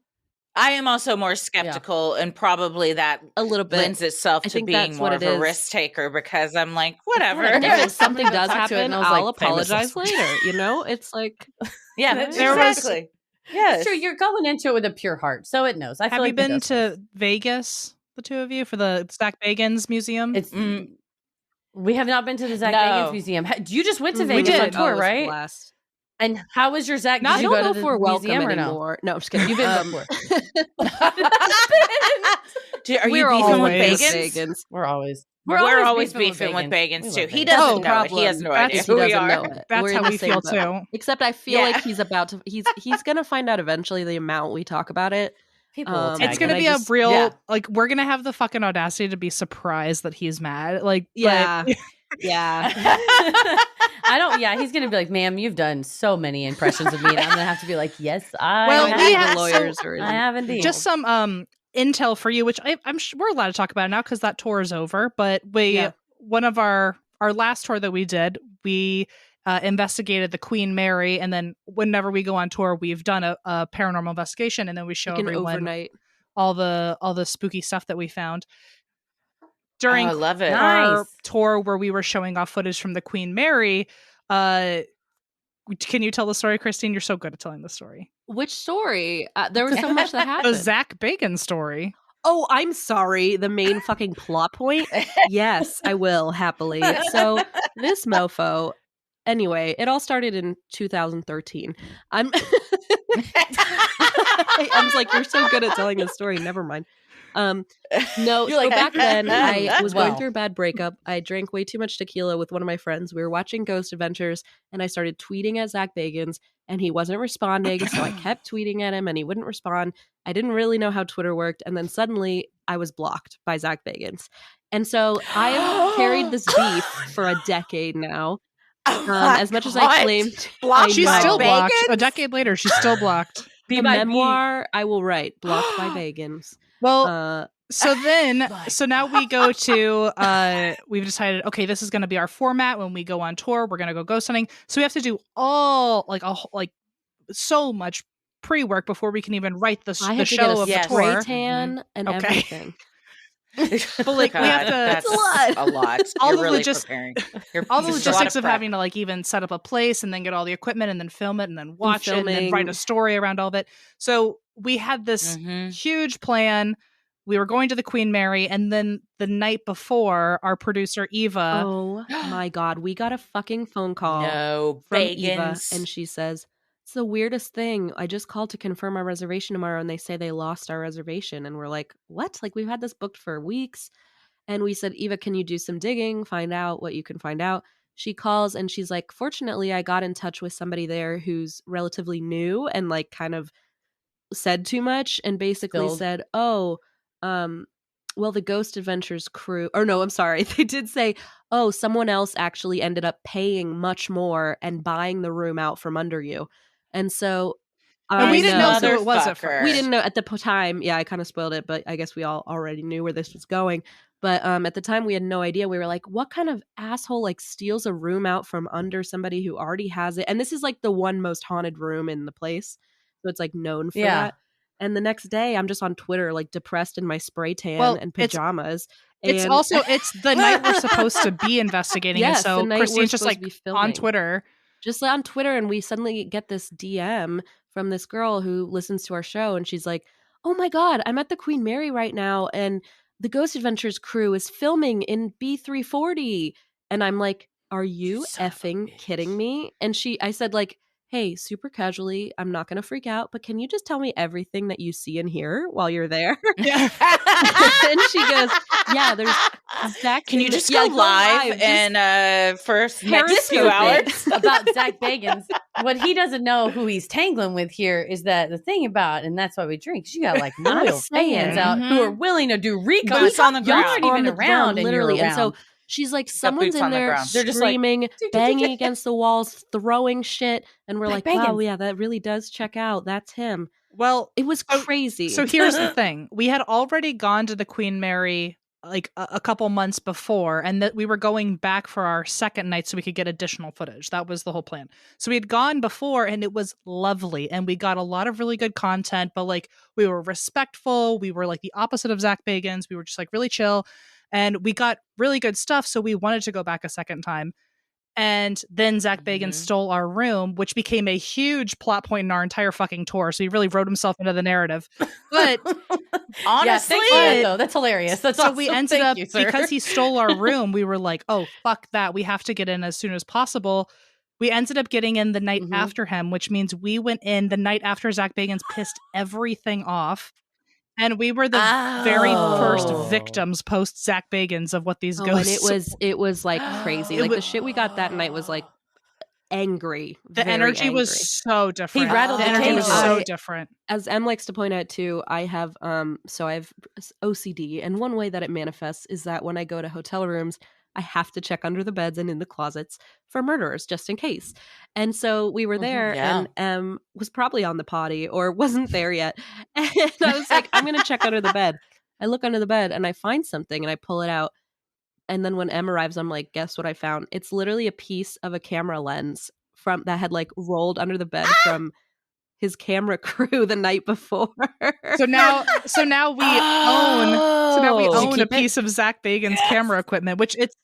Speaker 2: I am also more skeptical, and probably that
Speaker 3: A little bit.
Speaker 2: lends itself
Speaker 3: I
Speaker 2: to
Speaker 3: think
Speaker 2: being
Speaker 3: that's
Speaker 2: more
Speaker 3: what
Speaker 2: of
Speaker 3: it
Speaker 2: a
Speaker 3: is.
Speaker 2: risk taker because I'm like, whatever.
Speaker 3: And if something
Speaker 1: I'm gonna
Speaker 3: does
Speaker 1: talk to it,
Speaker 3: happen,
Speaker 1: and I was
Speaker 3: I'll
Speaker 1: like, famous
Speaker 3: apologize
Speaker 1: last
Speaker 3: later. You know, it's like
Speaker 2: Yeah,
Speaker 1: There was-
Speaker 2: exactly. Yes.
Speaker 1: It's true. You're going into it with a pure heart. So it knows. I feel
Speaker 4: Have you
Speaker 1: like the
Speaker 4: been
Speaker 1: ghost
Speaker 4: to
Speaker 1: knows.
Speaker 4: Vegas, the two of you, for the Zak Bagans Museum?
Speaker 1: It's we have not been to the Zak
Speaker 2: No.
Speaker 1: Bagans Museum. You just went to
Speaker 3: we
Speaker 1: Vegas
Speaker 4: did.
Speaker 1: on
Speaker 3: Oh, it
Speaker 1: tour,
Speaker 3: was a
Speaker 1: right?
Speaker 3: blast.
Speaker 1: And how was your Zak?
Speaker 4: Not-
Speaker 1: Did
Speaker 3: I
Speaker 1: you
Speaker 3: don't
Speaker 1: go
Speaker 3: know
Speaker 1: to
Speaker 3: if
Speaker 1: the
Speaker 3: we're welcome
Speaker 1: museum or no?
Speaker 3: anymore. No, I'm just kidding.
Speaker 1: You've been before.
Speaker 2: Are you
Speaker 3: We're
Speaker 2: beefing with
Speaker 4: always
Speaker 2: Bagans?
Speaker 3: Bagans.
Speaker 1: We're always
Speaker 2: We're always beefing with Bagans
Speaker 1: We
Speaker 2: too.
Speaker 1: love
Speaker 2: He
Speaker 1: Bagans.
Speaker 2: doesn't
Speaker 4: Oh,
Speaker 2: know it. He has no
Speaker 4: that's-
Speaker 2: idea
Speaker 3: He
Speaker 2: who we
Speaker 3: doesn't
Speaker 2: are.
Speaker 3: know it.
Speaker 4: That's
Speaker 3: We're in
Speaker 4: how
Speaker 3: the
Speaker 4: we
Speaker 3: same
Speaker 4: feel
Speaker 3: boat.
Speaker 4: too.
Speaker 3: Except I feel
Speaker 2: Yeah.
Speaker 3: like he's about to. He's gonna find out eventually the amount we talk about it.
Speaker 1: People will
Speaker 3: It's
Speaker 1: tag
Speaker 4: It's
Speaker 1: him.
Speaker 4: gonna
Speaker 3: and
Speaker 4: be
Speaker 3: I
Speaker 4: a
Speaker 3: just-
Speaker 4: real
Speaker 2: yeah.
Speaker 4: like we're gonna have the fucking audacity to be surprised that he's mad. Like,
Speaker 3: Yeah,
Speaker 4: but-
Speaker 3: yeah.
Speaker 1: I don't. Yeah, he's gonna be like, "Ma'am, you've done so many impressions of me," and I'm gonna have to be like, "Yes, I
Speaker 4: Well,
Speaker 1: have.
Speaker 4: we
Speaker 3: The
Speaker 4: have-
Speaker 3: lawyers are in.
Speaker 1: I have indeed."
Speaker 4: just some intel for you, which I'm sure we're allowed to talk about now because that tour is over. But one of our last tour that we did, we investigated the Queen Mary, and then whenever we go on tour, we've done a paranormal investigation, and then we show
Speaker 3: Like an
Speaker 4: everyone
Speaker 3: overnight.
Speaker 4: all the spooky stuff that we found during
Speaker 2: I love it.
Speaker 4: our
Speaker 1: Nice.
Speaker 4: tour where we were showing off footage from the Queen Mary. Can you tell the story, Christine? You're so good at telling the story.
Speaker 3: Which story? There was so much that
Speaker 4: The
Speaker 3: happened.
Speaker 4: Zak Bagans story.
Speaker 3: Oh, I'm sorry. The main fucking plot point. Yes, I will happily. So this mofo, anyway, it all started in 2013. I'm like, you're so good at telling the story. Never mind. No,
Speaker 2: You're
Speaker 3: so
Speaker 2: like,
Speaker 3: back then I was going
Speaker 1: Wow.
Speaker 3: through a bad breakup. I drank way too much tequila with one of my friends. We were watching Ghost Adventures, and I started tweeting at Zak Bagans, and he wasn't responding. So I kept tweeting at him, and he wouldn't respond. I didn't really know how Twitter worked, and then suddenly I was blocked by Zak Bagans. And so I have carried this beef for a decade now. As much as I claimed,
Speaker 4: She's
Speaker 3: I
Speaker 4: still
Speaker 3: know.
Speaker 4: blocked. A decade later, she's still blocked.
Speaker 3: The memoir I will write, blocked by Bagans.
Speaker 4: Well, so now we go to we've decided, okay, this is going to be our format when we go on tour. We're going to go ghost hunting. So we have to do all so much pre-work before we can even write the show of the tour.
Speaker 3: Spray tan and everything.
Speaker 4: But like, we have to.
Speaker 2: That's a lot.
Speaker 4: All
Speaker 2: You're
Speaker 4: the
Speaker 2: really preparing.
Speaker 4: all the logistics of having to like even set up a place and then get all the equipment and then film it and then watch it and then write a story around all of it. So we had this huge plan. We were going to the Queen Mary, and then the night before, our producer Eva.
Speaker 3: Oh my God, we got a fucking phone call from Eva, and she says, "It's the weirdest thing. I just called to confirm our reservation tomorrow, and they say they lost our reservation." And we're like, "What? Like, we've had this booked for weeks." And we said, "Eva, can you do some digging? Find out what you can find out." She calls, and she's like, "Fortunately, I got in touch with somebody there who's relatively new and like kind of said too much, and basically said, oh, well, the Ghost Adventures crew," or no, I'm sorry. They did say, "Oh, someone else actually ended up paying much more and buying the room out from under you." And so
Speaker 4: we didn't know who it was at first.
Speaker 3: We didn't know at the time. Yeah, I kind of spoiled it, but I guess we all already knew where this was going. But at the time, we had no idea. We were like, what kind of asshole like steals a room out from under somebody who already has it? And this is like the one most haunted room in the place. So it's like known for that. And the next day, I'm just on Twitter, like depressed in my spray tan and pajamas.
Speaker 4: It's the night we're supposed to be investigating.
Speaker 3: Yes,
Speaker 4: and so Christine's just like on Twitter.
Speaker 3: Just on Twitter. And we suddenly get this DM from this girl who listens to our show. And she's like, "Oh my God, I'm at the Queen Mary right now. And the Ghost Adventures crew is filming in B340. And I'm like, "Are you effing kidding me?" And I said like, "Hey, super casually, I'm not going to freak out, but can you just tell me everything that you see and hear while you're there?" And she goes, "Yeah, there's Zach.
Speaker 2: Can you just go live and first next 2 hours
Speaker 1: about Zak Bagans?" What he doesn't know who he's tangling with here is that the thing about, and that's why we drink, you got like loyal fans out who are willing to do recon.
Speaker 2: Boots on the ground.
Speaker 1: Y'all aren't even around,
Speaker 3: literally.
Speaker 1: And
Speaker 3: so she's like, someone's in there screaming, banging against the walls, throwing shit. And we're like, wow, yeah, that really does check out. That's him.
Speaker 4: Well,
Speaker 3: it was crazy.
Speaker 4: So here's the thing. We had already gone to the Queen Mary like a couple months before, and that we were going back for our second night so we could get additional footage. That was the whole plan. So we had gone before, and it was lovely, and we got a lot of really good content, but like we were respectful. We were like the opposite of Zak Bagans. We were just like really chill. And we got really good stuff, so we wanted to go back a second time. And then Zak Bagans stole our room, which became a huge plot point in our entire fucking tour. So he really wrote himself into the narrative. But
Speaker 2: honestly,
Speaker 1: that's hilarious. That's
Speaker 4: so
Speaker 1: awesome.
Speaker 4: we ended
Speaker 1: Thank
Speaker 4: up,
Speaker 1: you, sir.
Speaker 4: because he stole our room, we were like, oh, fuck that. We have to get in as soon as possible. We ended up getting in the night after him, which means we went in the night after Zak Bagans pissed everything off. And we were the very first victims post Zak Bagans of what these ghosts.
Speaker 3: And it was like crazy. Like the shit we got that night was like angry.
Speaker 4: The energy was so different.
Speaker 1: He rattled
Speaker 4: the energy was so different.
Speaker 3: As Em likes to point out too, I have OCD, and one way that it manifests is that when I go to hotel rooms, I have to check under the beds and in the closets for murderers, just in case. And so we were there, and Em was probably on the potty or wasn't there yet. And I was like, I'm going to check under the bed. I look under the bed and I find something and I pull it out. And then when Em arrives, I'm like, guess what I found? It's literally a piece of a camera lens that had like rolled under the bed from his camera crew the night before.
Speaker 4: So now we own a piece of Zak Bagans' camera equipment, which it's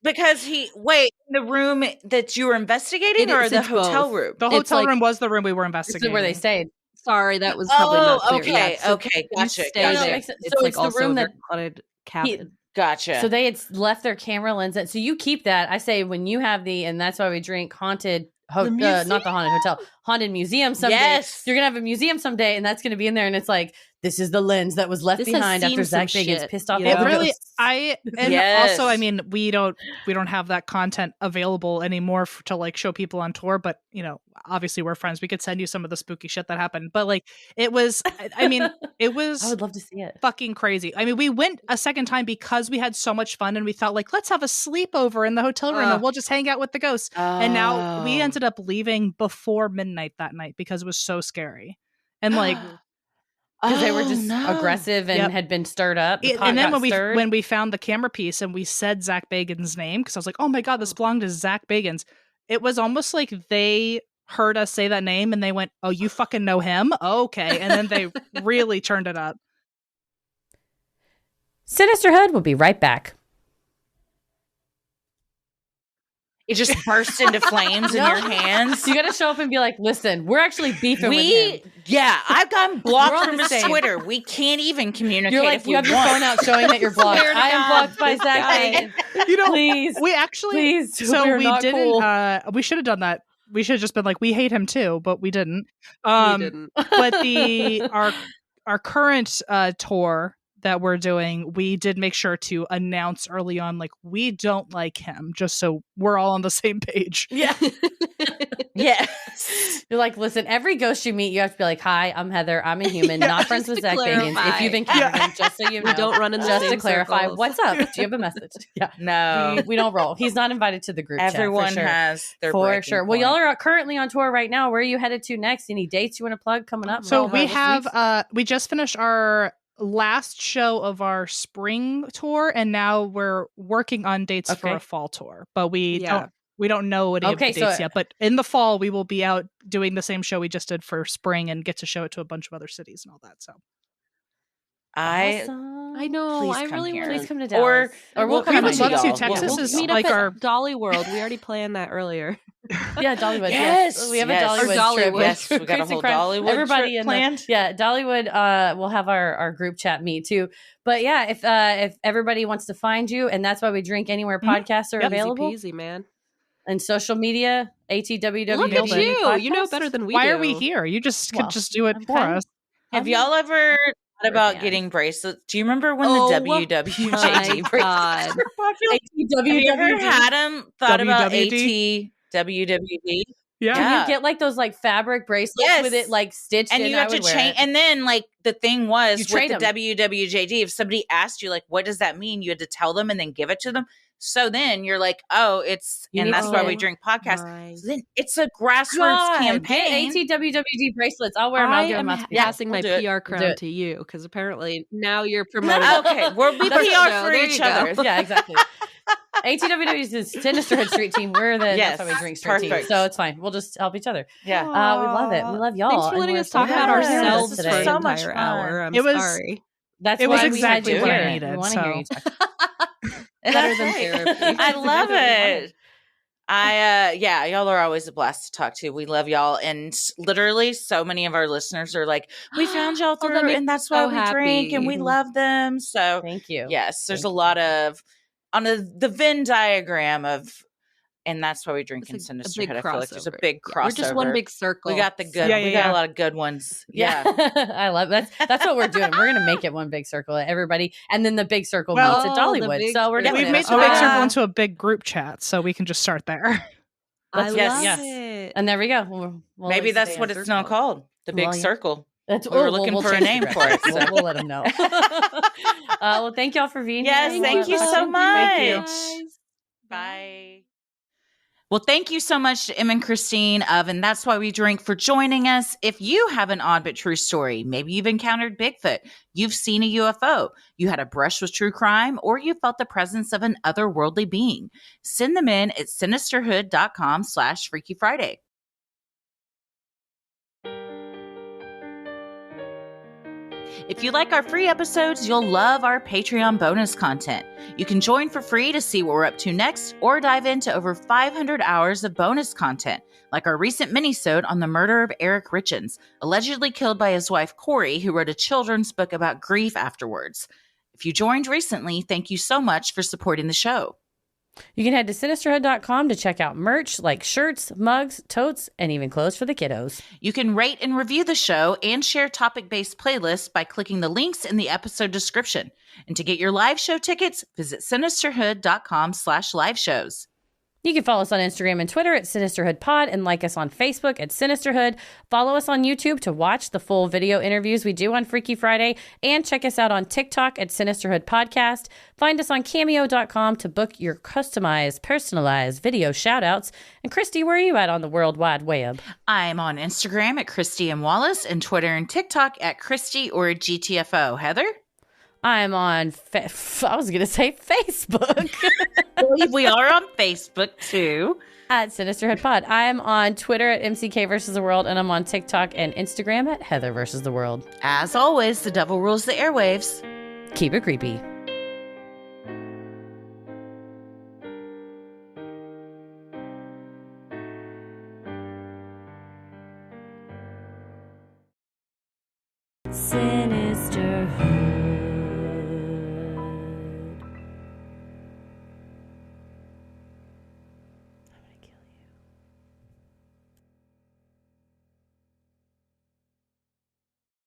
Speaker 2: because the room that you were investigating or the hotel room?
Speaker 4: The hotel room was the room we were investigating.
Speaker 1: This is where they stayed.
Speaker 3: Sorry, that was probably not clear.
Speaker 2: Okay,
Speaker 3: yeah,
Speaker 2: okay, gotcha.
Speaker 3: Stay there.
Speaker 1: So it's like
Speaker 3: also
Speaker 1: the room that
Speaker 3: haunted cabin.
Speaker 2: Gotcha.
Speaker 1: So they had left their camera lens. So you keep that. I say when you have and that's why we drink haunted. Not the haunted hotel, haunted museum someday.
Speaker 2: Yes.
Speaker 1: You're gonna have a museum someday, and that's gonna be in there. And it's like, this is the lens that was left behind after Zak Bagans pissed off.
Speaker 4: It really,
Speaker 1: ghosts.
Speaker 4: Also, I mean, we don't have that content available anymore to like show people on tour. But you know, obviously we're friends. We could send you some of the spooky shit that happened. But like, it was. I mean, it was.
Speaker 1: I would love to see it.
Speaker 4: Fucking crazy. I mean, we went a second time because we had so much fun, and we thought like, let's have a sleepover in the hotel room, and we'll just hang out with the ghosts. And now we ended up leaving before midnight that night because it was so scary, and like.
Speaker 1: Because they were just aggressive and had been stirred up.
Speaker 4: And then when we found the camera piece and we said Zak Bagans' name, because I was like, oh my God, this belonged to Zak Bagans. It was almost like they heard us say that name and they went, oh, you fucking know him? Okay. And then they really turned it up.
Speaker 1: Sinisterhood will be right back.
Speaker 2: It just burst into flames in your hands.
Speaker 1: You got to show up and be like, listen, we're actually beefing with him.
Speaker 2: Yeah, I've gotten blocked from his Twitter. We can't even communicate.
Speaker 1: You're like, you have your phone out showing that you're blocked. I am blocked by Zak Bagans.
Speaker 4: You know,
Speaker 1: please.
Speaker 4: We actually,
Speaker 1: please.
Speaker 4: So we didn't, cool. We should have done that. We should have just been like, we hate him too, but we didn't.
Speaker 3: We didn't.
Speaker 4: But our current tour that we're doing, we did make sure to announce early on, like, we don't like him, just so we're all on the same page.
Speaker 1: Yeah.
Speaker 2: Yes.
Speaker 1: You're like, listen, every ghost you meet, you have to be like, hi, I'm Heather. I'm a human, not friends with Zak Bagans. If you've encountered him, just so you know.
Speaker 3: We don't run in the
Speaker 1: just
Speaker 3: same
Speaker 1: to clarify,
Speaker 3: circles.
Speaker 1: what's up? Do you have a message? Yeah.
Speaker 2: No.
Speaker 1: We don't roll. He's not invited to the group
Speaker 2: Everyone
Speaker 1: chat. For sure.
Speaker 2: has their
Speaker 1: For sure.
Speaker 2: point.
Speaker 1: Well, y'all are currently on tour right now. Where are you headed to next? Any dates you want to plug coming up?
Speaker 4: So we have, we just finished our last show of our spring tour, and now we're working on dates for a fall tour, but we don't know any of the dates yet. But in the fall, we will be out doing the same show we just did for spring and get to show it to a bunch of other cities and all that. So
Speaker 2: I
Speaker 3: know. I really want
Speaker 1: to come to Dallas. Or we'll come
Speaker 4: to
Speaker 1: y'all.
Speaker 4: Texas is
Speaker 3: meet
Speaker 4: like
Speaker 3: up
Speaker 4: our
Speaker 3: at Dolly World. We already planned that earlier.
Speaker 1: Yeah, Dollywood.
Speaker 2: Yes.
Speaker 1: We have a Dollywood trip.
Speaker 2: Yes, we got a whole Dollywood
Speaker 1: Everybody
Speaker 2: trip planned.
Speaker 1: Dollywood. We'll have our group chat meet too. But yeah, if everybody wants to find you, and that's why we drink anywhere podcasts are available.
Speaker 3: Easy peasy, man.
Speaker 1: And social media, ATWW.
Speaker 3: Look at you.
Speaker 1: Podcast.
Speaker 3: You know better than we do.
Speaker 4: Why are we here? You just could just do it for us.
Speaker 2: Have y'all ever thought about getting bracelets? Do you remember when the WWJD bracelets were popular? Have you ever had them? Thought about ATWWD?
Speaker 4: Yeah.
Speaker 1: Can you get like those like fabric bracelets with it like stitched
Speaker 2: and
Speaker 1: in?
Speaker 2: you have to change. And then like the thing was with the WWJD, if somebody asked you like, what does that mean? You had to tell them and then give it to them. So then you're like, oh, it's, and that's why we drink podcasts. So then it's a grassroots campaign.
Speaker 1: ATWWD bracelets. I'll wear them. I'll give them out.
Speaker 3: Passing my PR crown to you because apparently now you're promoting.
Speaker 2: Okay, we'll be PR for each other.
Speaker 1: Yeah, exactly. ATWW is the Sinisterhood Street Team. We're the that's why we drink Street Team. So it's fine. We'll just help each other.
Speaker 2: Yeah,
Speaker 1: we love it. We love y'all.
Speaker 3: Thanks for letting us talk about ourselves for an
Speaker 2: so much
Speaker 3: entire hour. I'm sorry.
Speaker 1: That's
Speaker 4: it
Speaker 1: why
Speaker 4: was exactly
Speaker 1: we
Speaker 4: what
Speaker 1: had
Speaker 4: I needed.
Speaker 1: We want to hear you talk.
Speaker 3: Better than therapy.
Speaker 2: I love it. Y'all are always a blast to talk to. We love y'all, and literally so many of our listeners are like, we found y'all through and that's why we drink and we love them. So
Speaker 1: thank you.
Speaker 2: Yes, there's a lot of on the Venn diagram of, and that's why we drink in Sinisterhood. I feel like there's a big crossover.
Speaker 3: We're just one big circle.
Speaker 2: We got the good. We got a lot of good ones. Yeah.
Speaker 1: I love that's what we're doing. We're gonna make it one big circle, everybody, and then the big circle meets at Dollywood. So we're doing
Speaker 4: we've made the big circle into a big group chat, so we can just start there.
Speaker 3: I love it.
Speaker 1: And there we go.
Speaker 2: Maybe that's what it's now called, the big circle.
Speaker 1: That's
Speaker 2: we were looking for a name for it.
Speaker 1: So we'll let them know. Well, thank y'all for being here.
Speaker 2: Yes, thank you so much.
Speaker 3: Thank you.
Speaker 2: Bye. Well, thank you so much to Em and Christine of And That's Why We Drink for joining us. If you have an odd but true story, maybe you've encountered Bigfoot, you've seen a UFO, you had a brush with true crime, or you felt the presence of an otherworldly being, send them in at sinisterhood.com/Freaky Friday. If you like our free episodes, you'll love our Patreon bonus content. You can join for free to see what we're up to next, or dive into over 500 hours of bonus content, like our recent minisode on the murder of Eric Richins, allegedly killed by his wife Corey, who wrote a children's book about grief afterwards. If you joined recently, thank you so much for supporting the show.
Speaker 1: You can head to Sinisterhood.com to check out merch like shirts, mugs, totes, and even clothes for the kiddos.
Speaker 2: You can rate and review the show and share topic-based playlists by clicking the links in the episode description. And to get your live show tickets, visit Sinisterhood.com/live shows.
Speaker 1: You can follow us on Instagram and Twitter at Sinisterhood Pod and like us on Facebook at Sinisterhood. Follow us on YouTube to watch the full video interviews we do on Freaky Friday, and check us out on TikTok at Sinisterhood Podcast. Find us on Cameo.com to book your customized, personalized video shout-outs. And Christy, where are you at on the World Wide Web?
Speaker 2: I'm on Instagram at Christy M. Wallace and Twitter and TikTok at Christy or GTFO. Heather?
Speaker 1: I'm on, I was going to say Facebook.
Speaker 2: We are on Facebook too.
Speaker 1: At Sinisterhood Pod. I'm on Twitter at MCK versus the World, and I'm on TikTok and Instagram at Heather versus the World.
Speaker 2: As always, the devil rules the airwaves.
Speaker 1: Keep it creepy. Sin